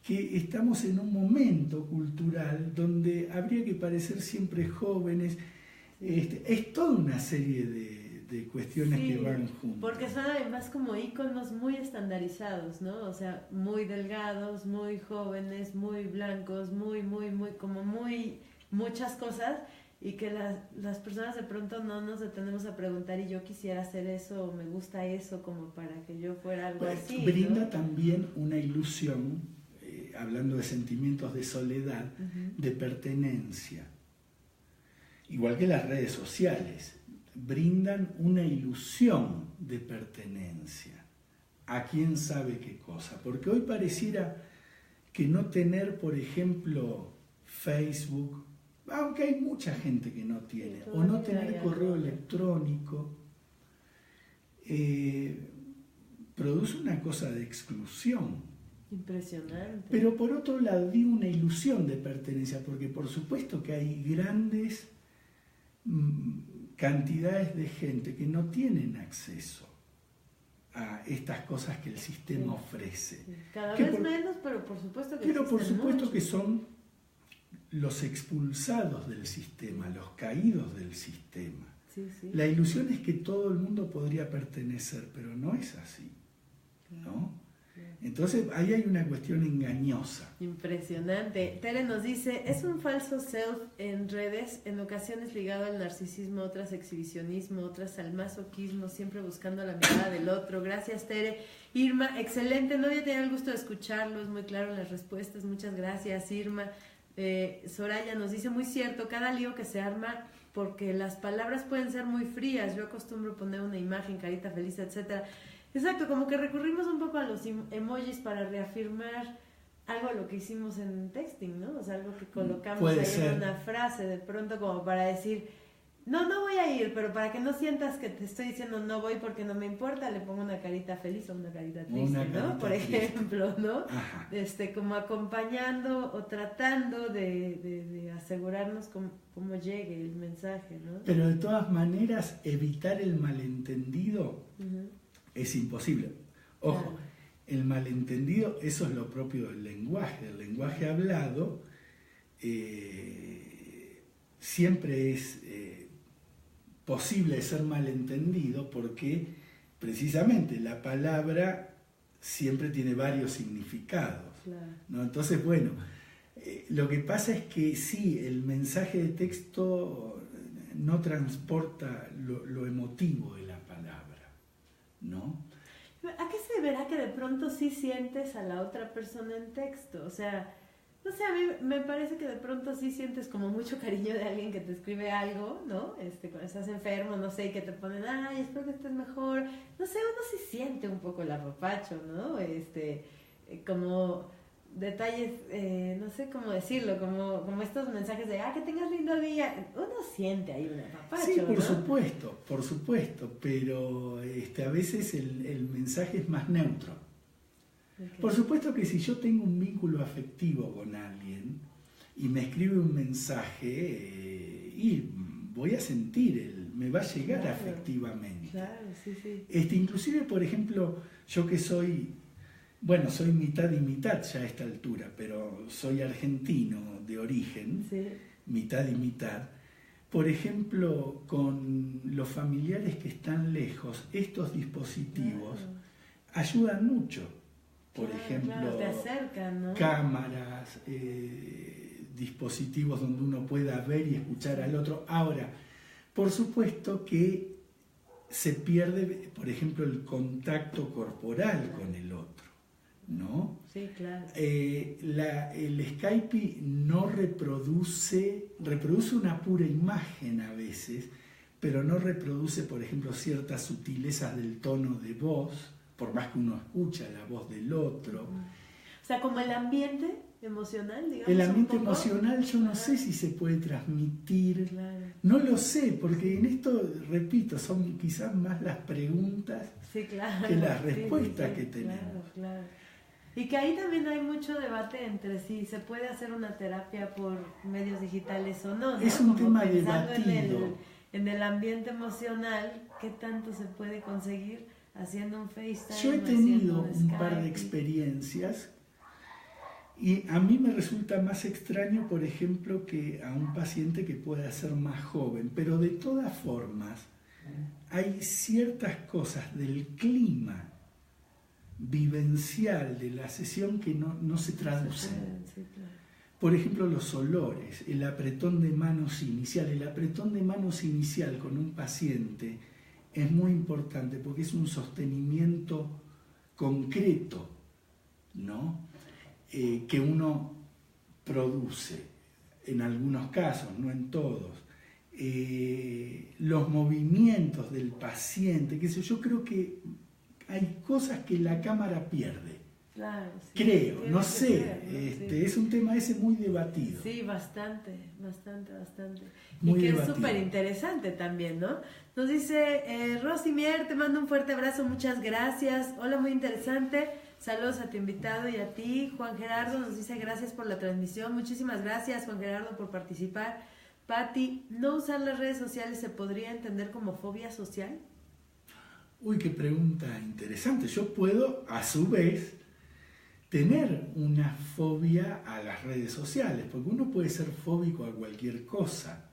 que estamos en un momento cultural donde habría que parecer siempre jóvenes. Es toda una serie de cuestiones que van juntas. Porque son además como íconos muy estandarizados, ¿no? O sea, muy delgados, muy jóvenes, muy blancos, muy, muchas cosas, y que las personas de pronto no nos detenemos a preguntar, y yo quisiera hacer eso, o me gusta eso, como para que yo fuera algo así, ¿no? Brinda también una ilusión, hablando de sentimientos de soledad, de pertenencia. Igual que las redes sociales, brindan una ilusión de pertenencia a quién sabe qué cosa. Porque hoy pareciera que no tener, por ejemplo, Facebook, aunque hay mucha gente que no tiene, o no tener correo electrónico, produce una cosa de exclusión. Impresionante. Pero por otro lado, di una ilusión de pertenencia, porque por supuesto que hay grandes cantidades de gente que no tienen acceso a estas cosas que el sistema ofrece. Cada vez menos, pero por supuesto que pero por supuesto que son los expulsados del sistema, los caídos del sistema. La ilusión es que todo el mundo podría pertenecer, pero no es así, ¿no? Entonces ahí hay una cuestión engañosa. Impresionante. Tere nos dice, es un falso self en redes, en ocasiones ligado al narcisismo, otras exhibicionismo, otras al masoquismo, siempre buscando la mirada del otro. Gracias, Tere. Irma, excelente, no había tenido el gusto de escucharlo, es muy claro en las respuestas, muchas gracias, Irma. Soraya nos dice, muy cierto, cada lío que se arma, porque las palabras pueden ser muy frías, yo acostumbro poner una imagen, carita feliz, etcétera. Exacto, como que recurrimos un poco a los emojis para reafirmar algo a lo que hicimos en texting, ¿no? O sea, algo que colocamos ahí en una frase de pronto como para decir, no voy a ir, pero para que no sientas que te estoy diciendo no voy porque no me importa, le pongo una carita feliz o una carita triste, ¿no? Por ejemplo, ¿no? Ajá. Como acompañando o tratando de asegurarnos cómo llegue el mensaje, ¿no? Pero de todas maneras, evitar el malentendido es imposible. Ojo, claro. El malentendido, eso es lo propio del lenguaje hablado siempre es posible ser malentendido porque precisamente la palabra siempre tiene varios significados, claro. ¿No? Entonces, bueno, lo que pasa es que sí, el mensaje de texto no transporta lo emotivo de la palabra, ¿no? ¿A qué se deberá que de pronto sí sientes a la otra persona en texto? O sea, no sé, a mí me parece que de pronto sí sientes como mucho cariño de alguien que te escribe algo, ¿no? Cuando estás enfermo, no sé, y que te ponen, ay, espero que estés mejor. No sé, uno sí siente un poco el apapacho, ¿no? Como detalles, no sé cómo decirlo, como estos mensajes de, que tengas lindo día. Uno siente ahí un apapacho, sí, por ¿no? supuesto, pero a veces el mensaje es más neutro. Okay. Por supuesto que si yo tengo un vínculo afectivo con alguien y me escribe un mensaje, y voy a sentir, me va a llegar claro, afectivamente. Claro, sí, sí. Inclusive, por ejemplo, yo que soy mitad y mitad ya a esta altura, pero soy argentino de origen, sí. Mitad y mitad. Por ejemplo, con los familiares que están lejos, estos dispositivos ayudan mucho. Por ejemplo, te acercan, ¿no? Cámaras, dispositivos donde uno pueda ver y escuchar al otro. Ahora, por supuesto que se pierde, por ejemplo, el contacto corporal con el otro, ¿no? Sí, claro. El Skype no reproduce una pura imagen a veces, pero no reproduce, por ejemplo, ciertas sutilezas del tono de voz, por más que uno escucha la voz del otro. O sea, como el ambiente emocional, digamos. El ambiente emocional yo no sé si se puede transmitir, claro. No lo sé, porque en esto, repito, son quizás más las preguntas sí, claro. Que las respuestas sí, que tenemos. Claro, claro. Y que ahí también hay mucho debate entre si se puede hacer una terapia por medios digitales o no, ¿no? Es un como tema debatido. En el ambiente emocional, ¿qué tanto se puede conseguir haciendo un FaceTime? Yo he tenido un par de experiencias y a mí me resulta más extraño, por ejemplo, que a un paciente que pueda ser más joven, pero de todas formas hay ciertas cosas del clima vivencial de la sesión que no se traducen. Sí, claro. Por ejemplo, los olores, el apretón de manos inicial. El apretón de manos inicial con un paciente es muy importante porque es un sostenimiento concreto, ¿no? Que uno produce en algunos casos, no en todos. Los movimientos del paciente, qué sé yo, creo que hay cosas que la cámara pierde. Claro, sí, creo, no sé, sí. Es un tema ese muy debatido. Sí, bastante. Muy y que debatido. Es súper interesante también, ¿no? Nos dice Rosy Mier, te mando un fuerte abrazo, muchas gracias. Hola, muy interesante. Saludos a tu invitado y a ti. Juan Gerardo nos dice gracias por la transmisión. Muchísimas gracias, Juan Gerardo, por participar. Patti, ¿no usar las redes sociales se podría entender como fobia social? Uy, qué pregunta interesante. Yo puedo, a su vez, tener una fobia a las redes sociales, porque uno puede ser fóbico a cualquier cosa.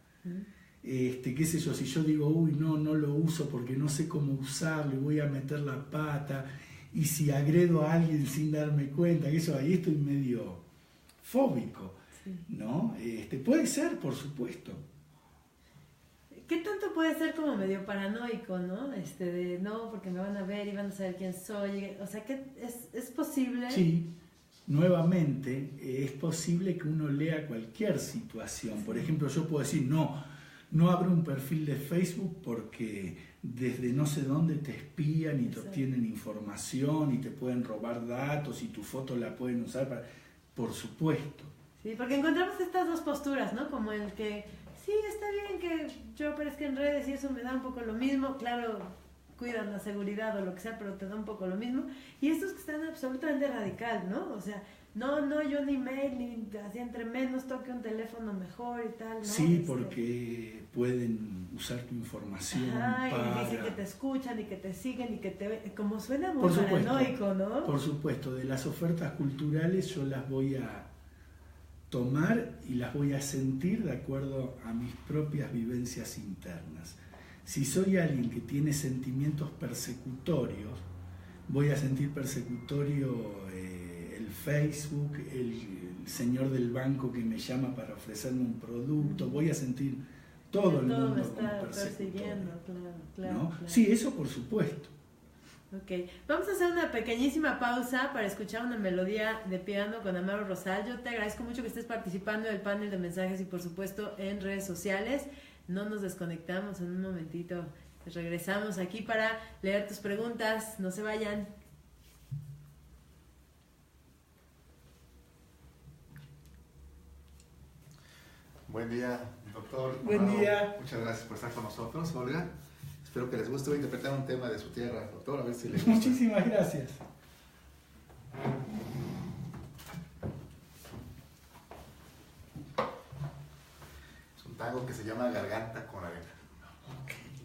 Qué sé yo, si yo digo, uy, no lo uso porque no sé cómo usarlo y voy a meter la pata, y si agredo a alguien sin darme cuenta, que eso ahí estoy medio fóbico, sí. ¿No? Puede ser, por supuesto. ¿Qué tanto puede ser como medio paranoico, no? De no, porque me van a ver y van a saber quién soy. O sea, que es posible. Sí, nuevamente, es posible que uno lea cualquier situación. Sí. Por ejemplo, yo puedo decir, no abro un perfil de Facebook porque desde no sé dónde te espían y te obtienen información y te pueden robar datos y tu foto la pueden usar para... Por supuesto. Sí, porque encontramos estas dos posturas, ¿no? Como el que... Sí, sí, está bien que yo aparezca en redes y eso me da un poco lo mismo, claro, cuidan la seguridad o lo que sea, pero te da un poco lo mismo. Y estos que están absolutamente radical, ¿no? O sea, no, yo ni mail, ni así, entre menos toque un teléfono mejor y tal, ¿no? Sí, porque pueden usar tu información y dicen que te escuchan y que te siguen y que te ven, como suena muy paranoico, ¿no? Por supuesto, de las ofertas culturales yo las voy a tomar y las voy a sentir de acuerdo a mis propias vivencias internas. Si soy alguien que tiene sentimientos persecutorios, voy a sentir persecutorio el Facebook, el señor del banco que me llama para ofrecerme un producto, voy a sentir todo el mundo me está como persiguiendo, claro, ¿no? Claro. Sí, eso por supuesto. Ok, vamos a hacer una pequeñísima pausa para escuchar una melodía de piano con Amaro Rosal. Yo te agradezco mucho que estés participando en el panel de mensajes y por supuesto en redes sociales. No nos desconectamos en un momentito. Regresamos aquí para leer tus preguntas. No se vayan. Buen día, doctor. Buen día. Muchas gracias por estar con nosotros, Olga. Espero que les guste. Voy a interpretar un tema de su tierra, doctor, a ver si les gusta. Muchísimas gracias. Es un tango que se llama Garganta con Arena.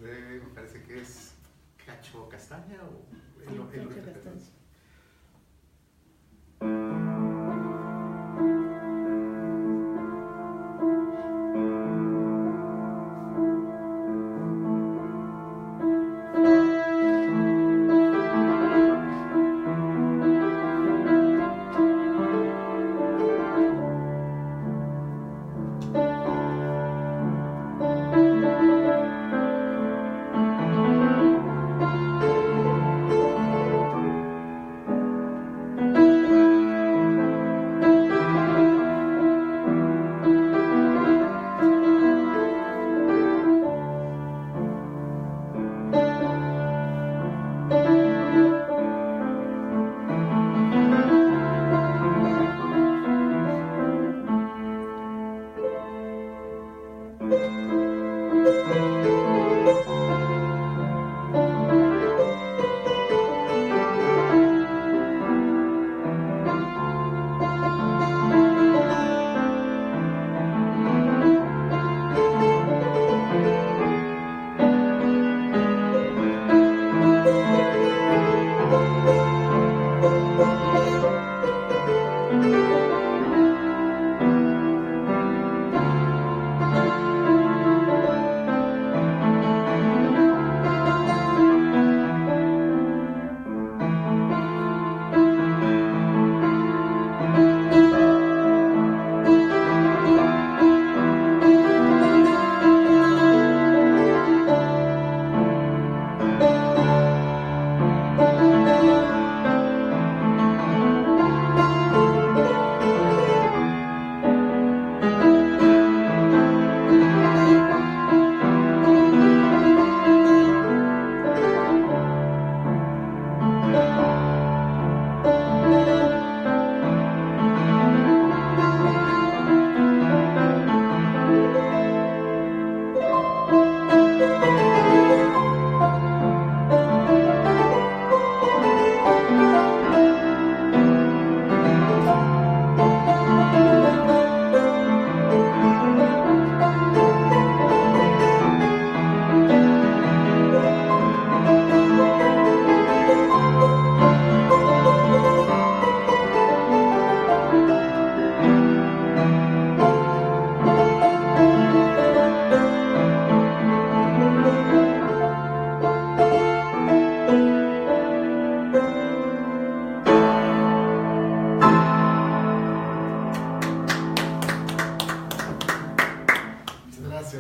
Me parece que es Cacho Castaña o Cacho Castaña.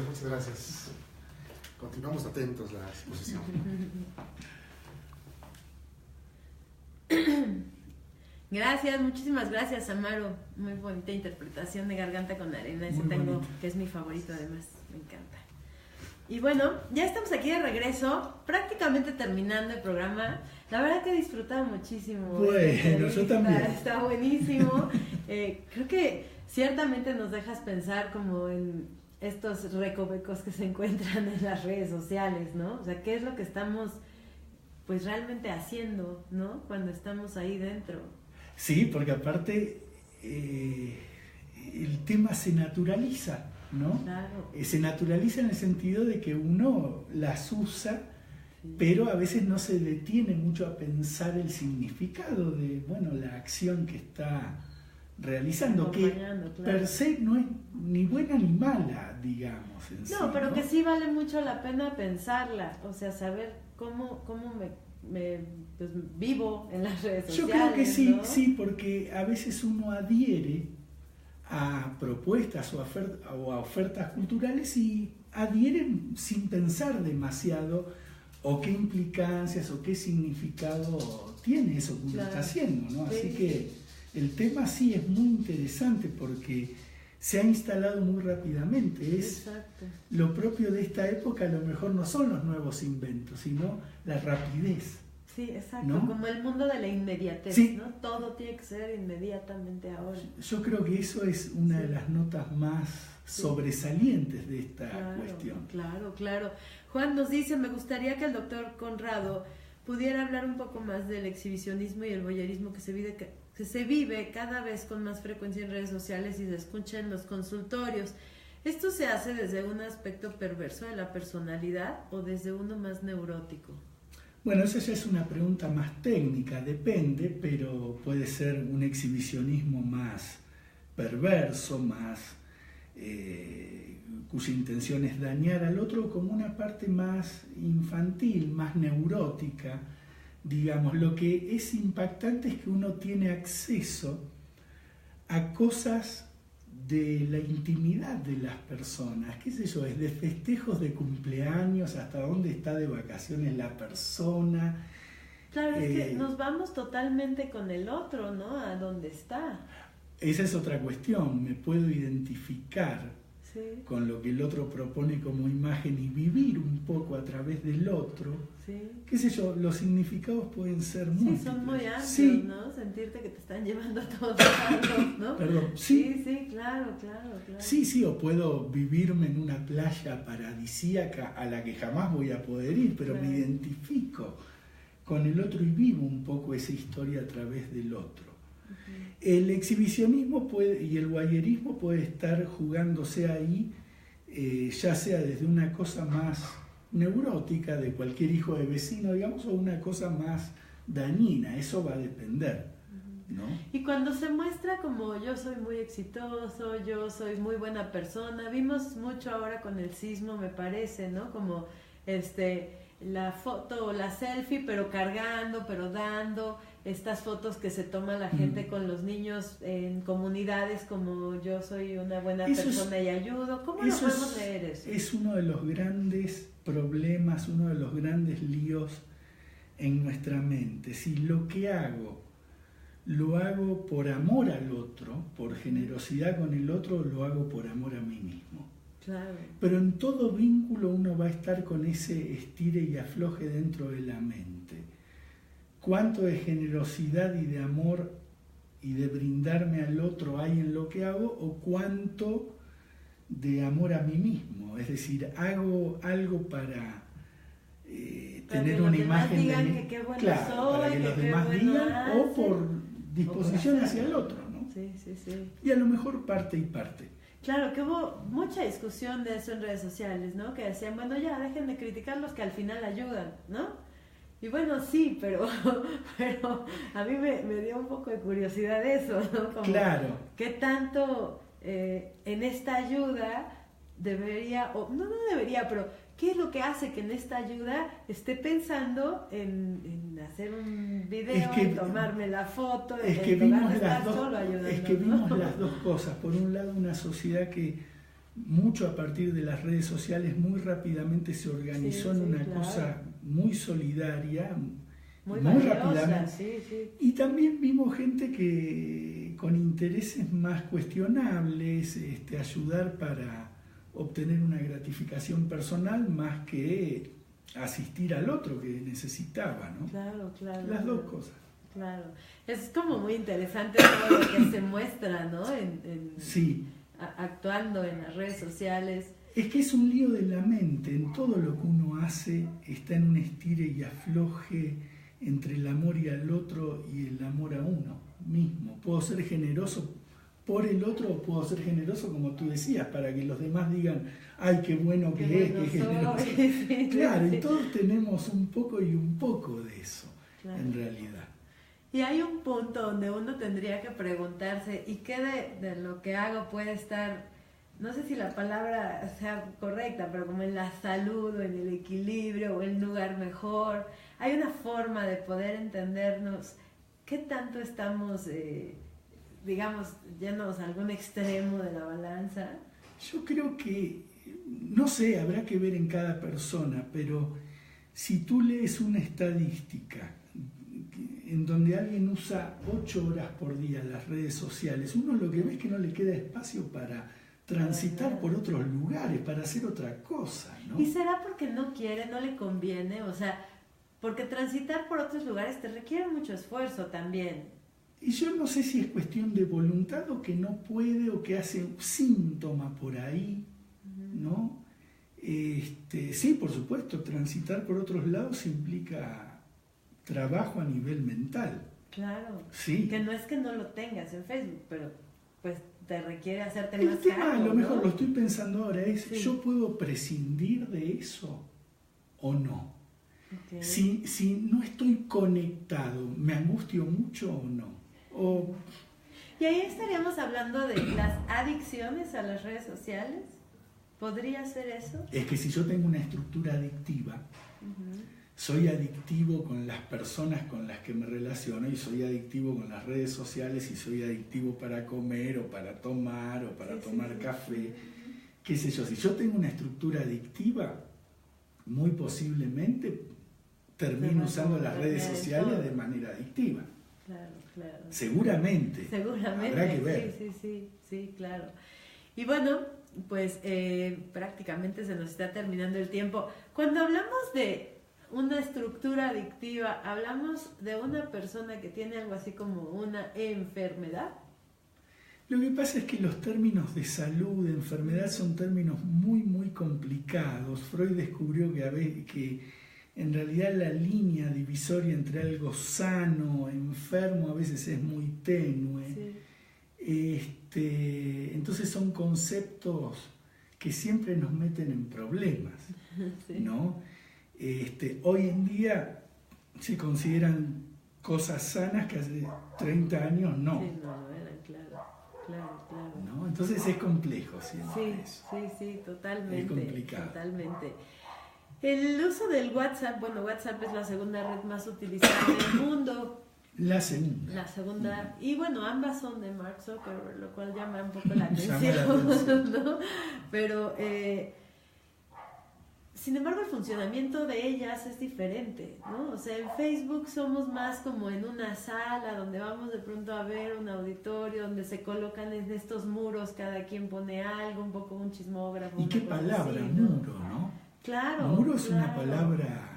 Muchas gracias. Continuamos atentos a la exposición. Gracias, muchísimas gracias, Amaro. Muy bonita interpretación de Garganta con Arena. Ese tango que es mi favorito, además, me encanta. Y bueno, ya estamos aquí de regreso, prácticamente terminando el programa. La verdad que he disfrutado muchísimo. Bueno, yo también. Está buenísimo. Creo que ciertamente nos dejas pensar como en estos recovecos que se encuentran en las redes sociales, ¿no? O sea, ¿qué es lo que estamos pues realmente haciendo, ¿no? Cuando estamos ahí dentro. Sí, porque aparte el tema se naturaliza, ¿no? Claro. Se naturaliza en el sentido de que uno las usa, pero a veces no se detiene mucho a pensar el significado de, bueno, la acción que está realizando, que claro, per se no es ni buena ni mala, digamos. En no, sí, pero ¿no? que sí vale mucho la pena pensarla, o sea, saber cómo me pues, vivo en las redes sociales. Yo creo que sí, ¿no? sí, porque a veces uno adhiere a propuestas o a ofertas culturales y adhieren sin pensar demasiado o qué implicancias o qué significado tiene eso que uno está haciendo, ¿no? Sí. Así que el tema sí es muy interesante porque se ha instalado muy rápidamente. Exacto. Lo propio de esta época a lo mejor no son los nuevos inventos, sino la rapidez. Sí, exacto, ¿no? como el mundo de la inmediatez, sí. ¿no? Todo tiene que ser inmediatamente ahora. Yo creo que eso es una de las notas más sobresalientes de esta cuestión. Claro. Juan nos dice, me gustaría que el doctor Conrado pudiera hablar un poco más del exhibicionismo y el voyerismo que se vive cada vez con más frecuencia en redes sociales y se escucha en los consultorios. ¿Esto se hace desde un aspecto perverso de la personalidad o desde uno más neurótico? Bueno, esa ya es una pregunta más técnica, depende, pero puede ser un exhibicionismo más perverso, más cuya intención es dañar al otro, como una parte más infantil, más neurótica. Digamos, lo que es impactante es que uno tiene acceso a cosas de la intimidad de las personas, qué sé yo, desde festejos de cumpleaños hasta dónde está de vacaciones la persona. Claro, es que nos vamos totalmente con el otro, ¿no? A dónde está. Esa es otra cuestión, me puedo identificar con lo que el otro propone como imagen y vivir un poco a través del otro. Qué sé yo, los significados pueden ser múltiples. Sí, son muy amplios, ¿no? Sentirte que te están llevando a todos lados, ¿no? Perdón, sí, claro. Sí, o puedo vivirme en una playa paradisíaca a la que jamás voy a poder ir, pero me identifico con el otro y vivo un poco esa historia a través del otro. El exhibicionismo y el voyerismo puede estar jugándose ahí, ya sea desde una cosa más neurótica de cualquier hijo de vecino, digamos, o una cosa más dañina, eso va a depender, ¿no? Y cuando se muestra como yo soy muy exitoso, yo soy muy buena persona, vimos mucho ahora con el sismo, me parece, ¿no? Como la foto o la selfie, pero cargando, pero dando, estas fotos que se toma la gente con los niños en comunidades como yo soy una buena persona y ayudo. ¿Cómo lo podemos leer eso? Es uno de los grandes problemas, uno de los grandes líos en nuestra mente. Si lo que hago, lo hago por amor al otro, por generosidad con el otro, lo hago por amor a mí mismo. Claro. Pero en todo vínculo uno va a estar con ese estire y afloje dentro de la mente. ¿Cuánto de generosidad y de amor y de brindarme al otro hay en lo que hago? ¿O cuánto de amor a mí mismo? Es decir, hago algo para tener una imagen de mí. Claro, para que los demás digan, o por disposición hacia el otro, ¿no? Sí. Y a lo mejor parte y parte. Claro, que hubo mucha discusión de eso en redes sociales, ¿no? Que decían, bueno, ya, dejen de criticarlos que al final ayudan, ¿no? Y bueno, sí, pero a mí me dio un poco de curiosidad eso, ¿no? Como, claro. ¿qué tanto en esta ayuda debería, o no debería, pero qué es lo que hace que en esta ayuda esté pensando en hacer un video, en tomarme la foto, en lugar de estar solo ayudando? Es que vimos las dos cosas. Por un lado, una sociedad que mucho a partir de las redes sociales muy rápidamente se organizó en una cosa muy solidaria, muy rápidamente. Y también vimos gente que con intereses más cuestionables, ayudar para obtener una gratificación personal más que asistir al otro que necesitaba, ¿no? Claro. Las dos cosas. Claro. Es como muy interesante todo lo que se muestra, ¿no? Sí. actuando en las redes sociales. Es que es un lío de la mente. En todo lo que uno hace está en un estire y afloje entre el amor y al otro y el amor a uno mismo. Puedo ser generoso por el otro o puedo ser generoso, como tú decías, para que los demás digan, ay, qué bueno que es, qué generoso. Sí, claro, sí. y todos tenemos un poco y un poco de eso, claro, en realidad. Y hay un punto donde uno tendría que preguntarse, ¿y qué de lo que hago puede estar, no sé si la palabra sea correcta, pero como en la salud o en el equilibrio o en un lugar mejor? Hay una forma de poder entendernos qué tanto estamos, digamos, yéndonos a algún extremo de la balanza. Yo creo que, no sé, habrá que ver en cada persona, pero si tú lees una estadística en donde alguien usa 8 horas por día las redes sociales, uno lo que ve es que no le queda espacio para transitar por otros lugares, para hacer otra cosa, ¿no? ¿Y será porque no quiere, no le conviene? O sea, porque transitar por otros lugares te requiere mucho esfuerzo también. Y yo no sé si es cuestión de voluntad o que no puede o que hace un síntoma por ahí, ¿no? Sí, por supuesto, transitar por otros lados implica trabajo a nivel mental. Claro. Sí. Que no es que no lo tengas en Facebook, pero pues te requiere hacerte El más tema, cargo, a lo mejor, ¿no? lo estoy pensando ahora, es Sí. ¿yo puedo prescindir de eso o no? Okay. Si no estoy conectado, ¿me angustio mucho o no? Y ahí estaríamos hablando de las adicciones a las redes sociales. ¿Podría ser eso? Es que si yo tengo una estructura adictiva, soy adictivo con las personas con las que me relaciono y soy adictivo con las redes sociales y soy adictivo para comer o para tomar o para tomar café, qué sé yo. Si yo tengo una estructura adictiva, muy posiblemente termino usando las redes sociales de manera adictiva. Claro, claro. Seguramente. Habrá que ver. Sí, claro. Y bueno, pues prácticamente se nos está terminando el tiempo. Cuando hablamos de una estructura adictiva, ¿hablamos de una persona que tiene algo así como una enfermedad? Lo que pasa es que los términos de salud, de enfermedad, son términos muy, muy complicados. Freud descubrió que en realidad la línea divisoria entre algo sano, enfermo, a veces es muy tenue. Sí. Entonces son conceptos que siempre nos meten en problemas, sí, ¿no? Hoy en día se consideran cosas sanas que hace 30 años no. Sí, no eran, claro. ¿No? Entonces es complejo siempre eso. Sí, totalmente. Es complicado. Totalmente. El uso del WhatsApp, bueno, WhatsApp es la segunda red más utilizada en el mundo. La segunda. Y bueno, ambas son de Mark Zuckerberg, lo cual llama un poco la atención, ¿no? Pero, sin embargo, el funcionamiento de ellas es diferente, ¿no? O sea, en Facebook somos más como en una sala donde vamos de pronto a ver un auditorio, donde se colocan en estos muros, cada quien pone algo, un poco un chismógrafo. ¿Y qué palabra, así, muro, no? Claro. Muro es una palabra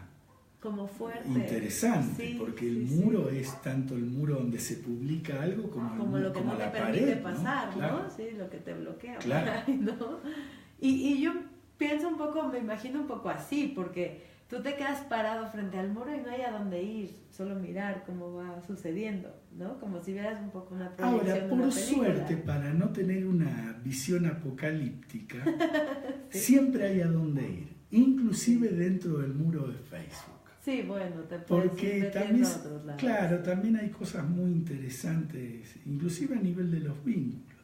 como fuerte, interesante, porque el muro es tanto el muro donde se publica algo como lo que como no la te permite pared, pasar, ¿no? Claro. Sí, lo que te bloquea. Claro. ¿No? Y yo pienso un poco, me imagino un poco así, porque tú te quedas parado frente al muro y no hay a dónde ir, solo mirar cómo va sucediendo, ¿no? Como si vieras un poco una proyección. Ahora, por suerte, para no tener una visión apocalíptica, sí, siempre hay a dónde ir, inclusive dentro del muro de Facebook. Sí, bueno, te puedes porque también, a otros lados. Claro, también hay cosas muy interesantes, inclusive a nivel de los vínculos.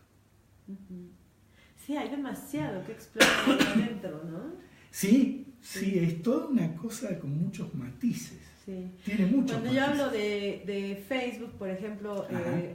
Sí, hay demasiado que explorar ahí adentro, ¿no? Sí, es toda una cosa con muchos matices. Sí. Tiene muchos Cuando matices. yo hablo de Facebook, por ejemplo,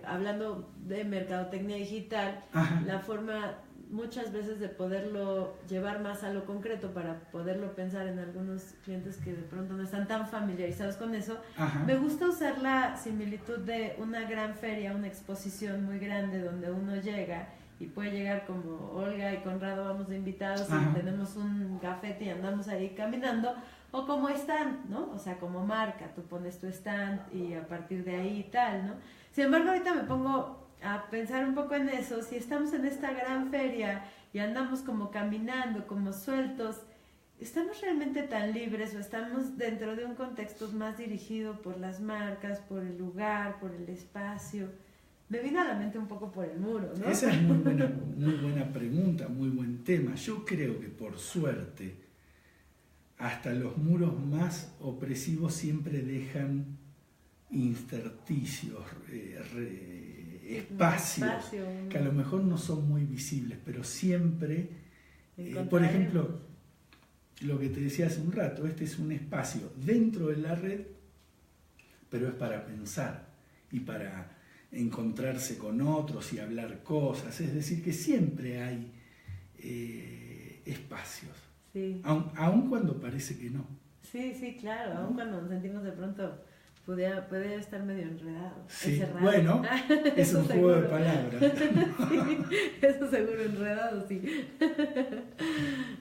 hablando de mercadotecnia digital, la forma muchas veces de poderlo llevar más a lo concreto para poderlo pensar en algunos clientes que de pronto no están tan familiarizados con eso, me gusta usar la similitud de una gran feria, una exposición muy grande donde uno llega y puede llegar como Olga y Conrado, vamos de invitados y tenemos un gafete y andamos ahí caminando, o como stand, ¿no? O sea, como marca, tú pones tu stand y a partir de ahí tal, ¿no? Sin embargo, ahorita me pongo a pensar un poco en eso. Si estamos en esta gran feria y andamos como caminando, como sueltos, ¿estamos realmente tan libres o estamos dentro de un contexto más dirigido por las marcas, por el lugar, por el espacio? Me vino a la mente un poco por el muro, ¿no? Esa es muy buena pregunta, muy buen tema. Yo creo que por suerte, hasta los muros más opresivos siempre dejan intersticios, espacios, que a lo mejor no son muy visibles, pero siempre, por ejemplo, lo que te decía hace un rato, este es un espacio dentro de la red, pero es para pensar y para encontrarse con otros y hablar cosas, es decir, que siempre hay espacios, sí. Aun cuando parece que no. Sí, sí, claro, aun cuando nos sentimos de pronto, puede estar medio enredado. Sí, encerrado. bueno, es un juego de palabras. Sí, eso seguro, enredado, sí.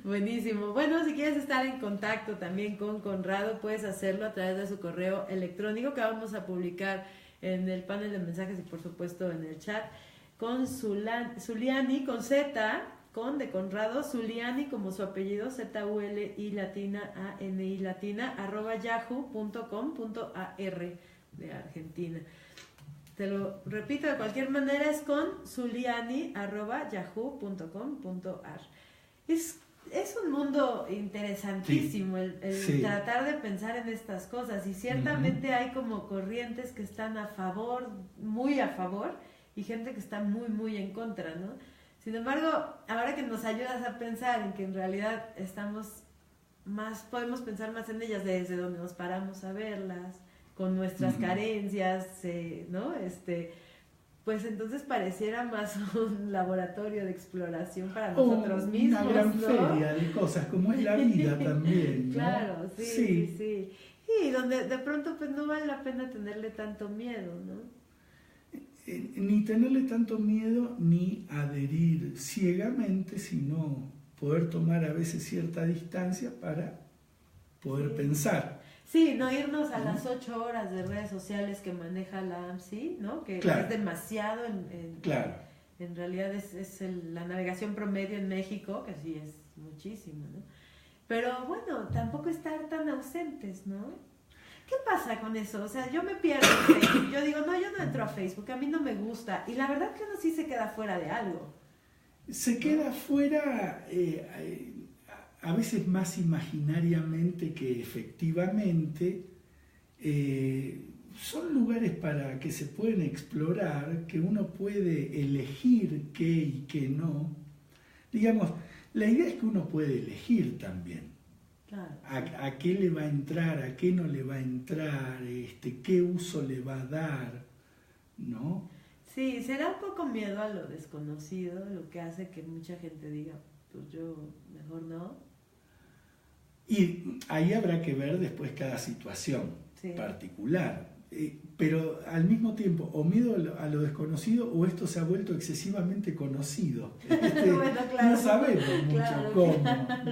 Buenísimo. Bueno, si quieres estar en contacto también con Conrado, puedes hacerlo a través de su correo electrónico que vamos a publicar en el panel de mensajes y por supuesto en el chat, con Zuliani, con Z, con de Conrado, Zuliani como su apellido, Z-U-L-I latina, A-N-I latina, @yahoo.com.ar de Argentina. Te lo repito, de cualquier manera es con zuliani@yahoo.com.ar. Es un mundo interesantísimo, sí, el tratar de pensar en estas cosas, y ciertamente hay como corrientes que están a favor, muy a favor, y gente que está muy, muy en contra, ¿no? Sin embargo, ahora que nos ayudas a pensar en que en realidad podemos pensar más en ellas desde donde nos paramos a verlas, con nuestras carencias, ¿no? Pues entonces pareciera más un laboratorio de exploración para nosotros mismos, una gran ¿no? feria de cosas, como es la vida también, ¿no? Claro, sí. Y donde de pronto pues no vale la pena tenerle tanto miedo, ¿no? Ni tenerle tanto miedo, ni adherir ciegamente, sino poder tomar a veces cierta distancia para poder pensar. Sí, no irnos a las 8 horas de redes sociales que maneja la AMSI, ¿no? Que claro, es demasiado. Claro. En realidad es la navegación promedio en México, que sí es muchísimo, ¿no? Pero bueno, tampoco estar tan ausentes, ¿no? ¿Qué pasa con eso? O sea, yo me pierdo en Facebook. Yo digo, no, yo no entro a Facebook, a mí no me gusta. Y la verdad que uno sí se queda fuera de algo. Se queda fuera a veces más imaginariamente que efectivamente. Son lugares para que se pueden explorar, que uno puede elegir qué y qué no. Digamos, la idea es que uno puede elegir también. Claro. A qué le va a entrar, a qué no le va a entrar, qué uso le va a dar, ¿no? Sí, será un poco miedo a lo desconocido lo que hace que mucha gente diga, pues yo mejor no. Y ahí habrá que ver después cada situación particular. Pero al mismo tiempo, o miedo a lo desconocido, o esto se ha vuelto excesivamente conocido. Bueno, claro, no sabemos mucho cómo,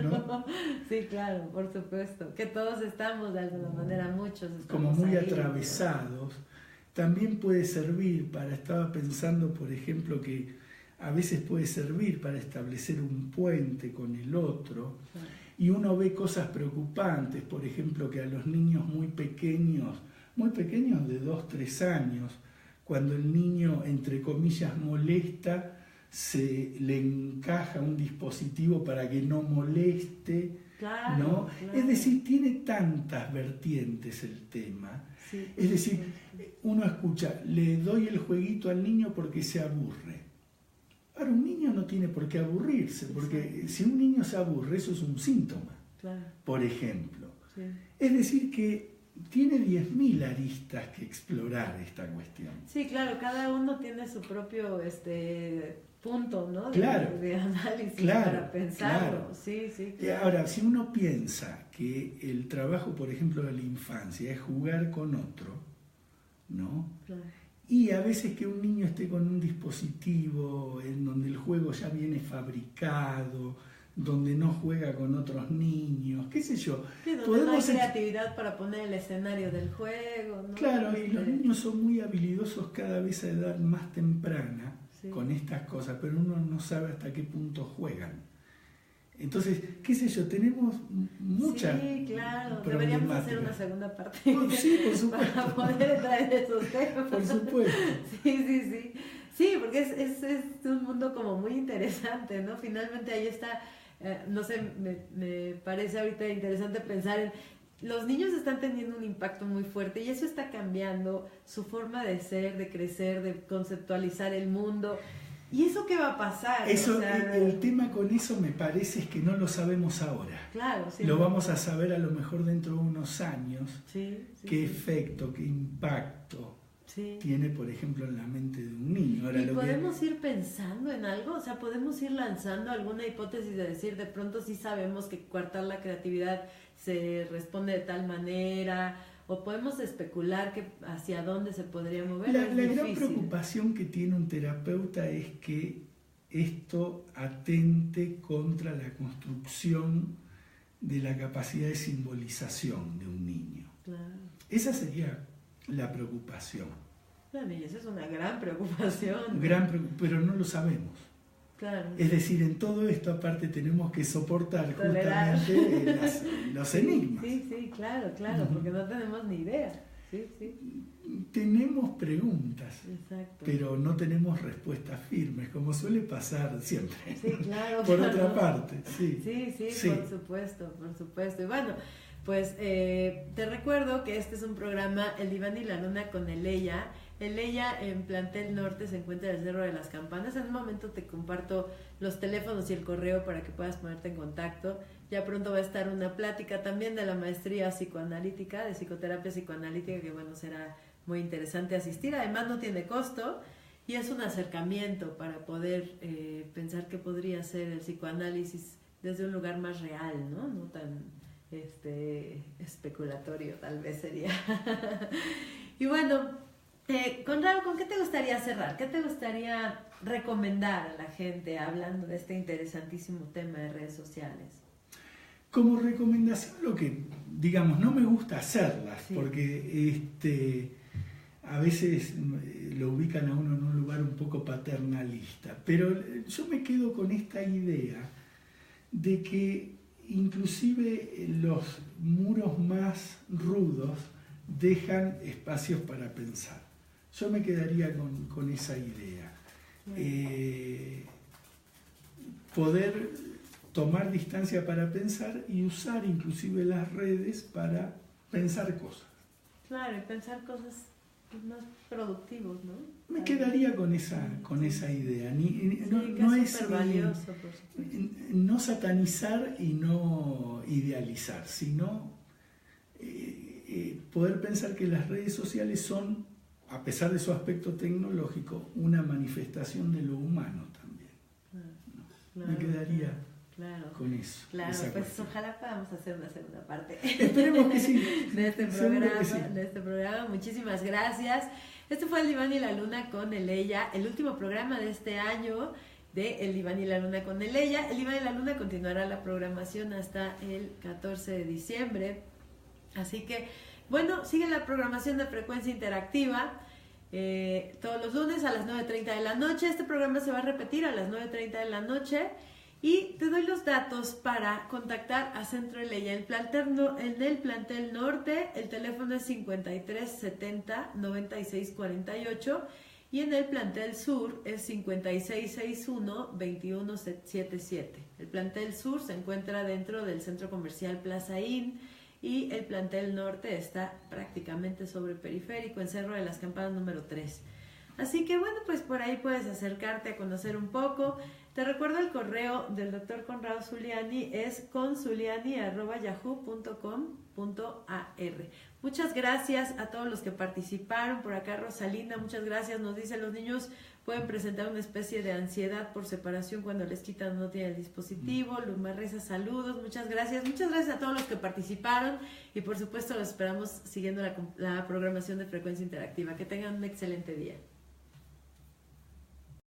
¿no? Sí, claro, por supuesto. Que todos estamos de alguna manera, muchos estamos como muy ahí, atravesados. ¿No? También puede servir estaba pensando, por ejemplo, que a veces puede servir para establecer un puente con el otro. Claro. Y uno ve cosas preocupantes, por ejemplo, que a los niños muy pequeños de 2, 3 años, cuando el niño, entre comillas, molesta, se le encaja un dispositivo para que no moleste, claro, ¿no? Claro. Es decir, tiene tantas vertientes el tema. Sí, es decir, uno escucha, le doy el jueguito al niño porque se aburre. Ahora, un niño no tiene por qué aburrirse, porque si un niño se aburre, eso es un síntoma, por ejemplo. Sí. Es decir, que tiene 10.000 aristas que explorar esta cuestión. Sí, claro, cada uno tiene su propio punto, ¿no? Claro, de análisis para pensarlo. Claro. Sí, claro. Ahora, si uno piensa que el trabajo, por ejemplo, de la infancia es jugar con otro, ¿no? Claro. Y a veces que un niño esté con un dispositivo en donde el juego ya viene fabricado, donde no juega con otros niños, qué sé yo. Sí, donde no hay creatividad para poner el escenario del juego, ¿no? Claro, y los niños son muy habilidosos peligrosos cada vez a edad más temprana Sí. con estas cosas, pero uno no sabe hasta qué punto juegan. Entonces, qué sé yo, tenemos muchas Sí, claro. problemáticas. Deberíamos hacer una segunda parte. Sí, por supuesto. Para poder entrar en esos temas. Por supuesto. Sí. Sí, porque es un mundo como muy interesante, ¿no? Finalmente ahí está, no sé, me parece ahorita interesante pensar en... Los niños están teniendo un impacto muy fuerte y eso está cambiando su forma de ser, de crecer, de conceptualizar el mundo. ¿Y eso qué va a pasar? Eso, O sea, el tema con eso me parece es que no lo sabemos ahora. Claro, sí. Lo vamos a saber a lo mejor dentro de unos años. Sí, Qué efecto, qué impacto sí. tiene, por ejemplo, en la mente de un niño. Ahora, ¿Y podemos ir pensando en algo? O sea, ¿podemos ir lanzando alguna hipótesis de decir, de pronto sí sabemos que coartar la creatividad se responde de tal manera? ¿O podemos especular que hacia dónde se podría mover? La gran preocupación que tiene un terapeuta es que esto atente contra la construcción de la capacidad de simbolización de un niño. Claro. Esa sería la preocupación. Bueno, y esa es una gran preocupación. Pero no lo sabemos. Claro. Es decir, en todo esto aparte tenemos que soportar Tolerar. justamente los enigmas. Sí, claro, porque no tenemos ni idea. Sí. Tenemos preguntas, Exacto. pero no tenemos respuestas firmes, como suele pasar siempre. Sí, claro. Por claro. otra parte, sí. Sí, por supuesto. Y bueno, pues te recuerdo que este es un programa, El Diván y la Luna con Eleya. Eleya en Plantel Norte se encuentra en el Cerro de las Campanas. En un momento te comparto los teléfonos y el correo para que puedas ponerte en contacto. Ya pronto va a estar una plática también de la maestría psicoanalítica, de psicoterapia psicoanalítica, que bueno, será muy interesante asistir. Además no tiene costo y es un acercamiento para poder pensar qué podría ser el psicoanálisis desde un lugar más real, ¿no? No tan especulatorio tal vez sería. Y bueno, Conrado, ¿con qué te gustaría cerrar? ¿Qué te gustaría recomendar a la gente hablando de este interesantísimo tema de redes sociales? Como recomendación, lo que, digamos, no me gusta hacerlas, Sí. porque a veces lo ubican a uno en un lugar un poco paternalista, pero yo me quedo con esta idea de que inclusive los muros más rudos dejan espacios para pensar. Yo me quedaría con esa idea. Poder tomar distancia para pensar y usar inclusive las redes para pensar cosas. Claro, y pensar cosas más productivos, ¿no? Me quedaría con esa idea. No es valioso, por supuesto. No satanizar y no idealizar, sino poder pensar que las redes sociales son, a pesar de su aspecto tecnológico, una manifestación de lo humano también. Claro, me quedaría con eso. Claro, pues cuestión. ojalá podamos hacer una segunda parte. Esperemos que sí. de este programa. Muchísimas gracias. Este fue El Diván y la Luna con Eleya, el último programa de este año de El Diván y la Luna con Eleya. El Diván y la Luna continuará la programación hasta el 14 de diciembre. Así que, bueno, sigue la programación de Frecuencia Interactiva todos los lunes a las 9:30 de la noche. Este programa se va a repetir a las 9:30 de la noche. Y te doy los datos para contactar a Centro Eleya. En el plantel norte, el teléfono es 53 70 96 48 y en el plantel sur es 56 61 21 77. El plantel sur se encuentra dentro del centro comercial Plaza Inn y el plantel norte está prácticamente sobre Periférico, en Cerro de las Campanas número 3. Así que bueno, pues por ahí puedes acercarte a conocer un poco. Te recuerdo el correo del Dr. Conrado Zuliani, es conzuliani@yahoo.com.ar. Muchas gracias a todos los que participaron. Por acá Rosalinda, muchas gracias. Nos dice, los niños pueden presentar una especie de ansiedad por separación cuando les quitan o no tienen el dispositivo. Luma Reza, saludos, muchas gracias. Muchas gracias a todos los que participaron y por supuesto los esperamos siguiendo la programación de Frecuencia Interactiva. Que tengan un excelente día.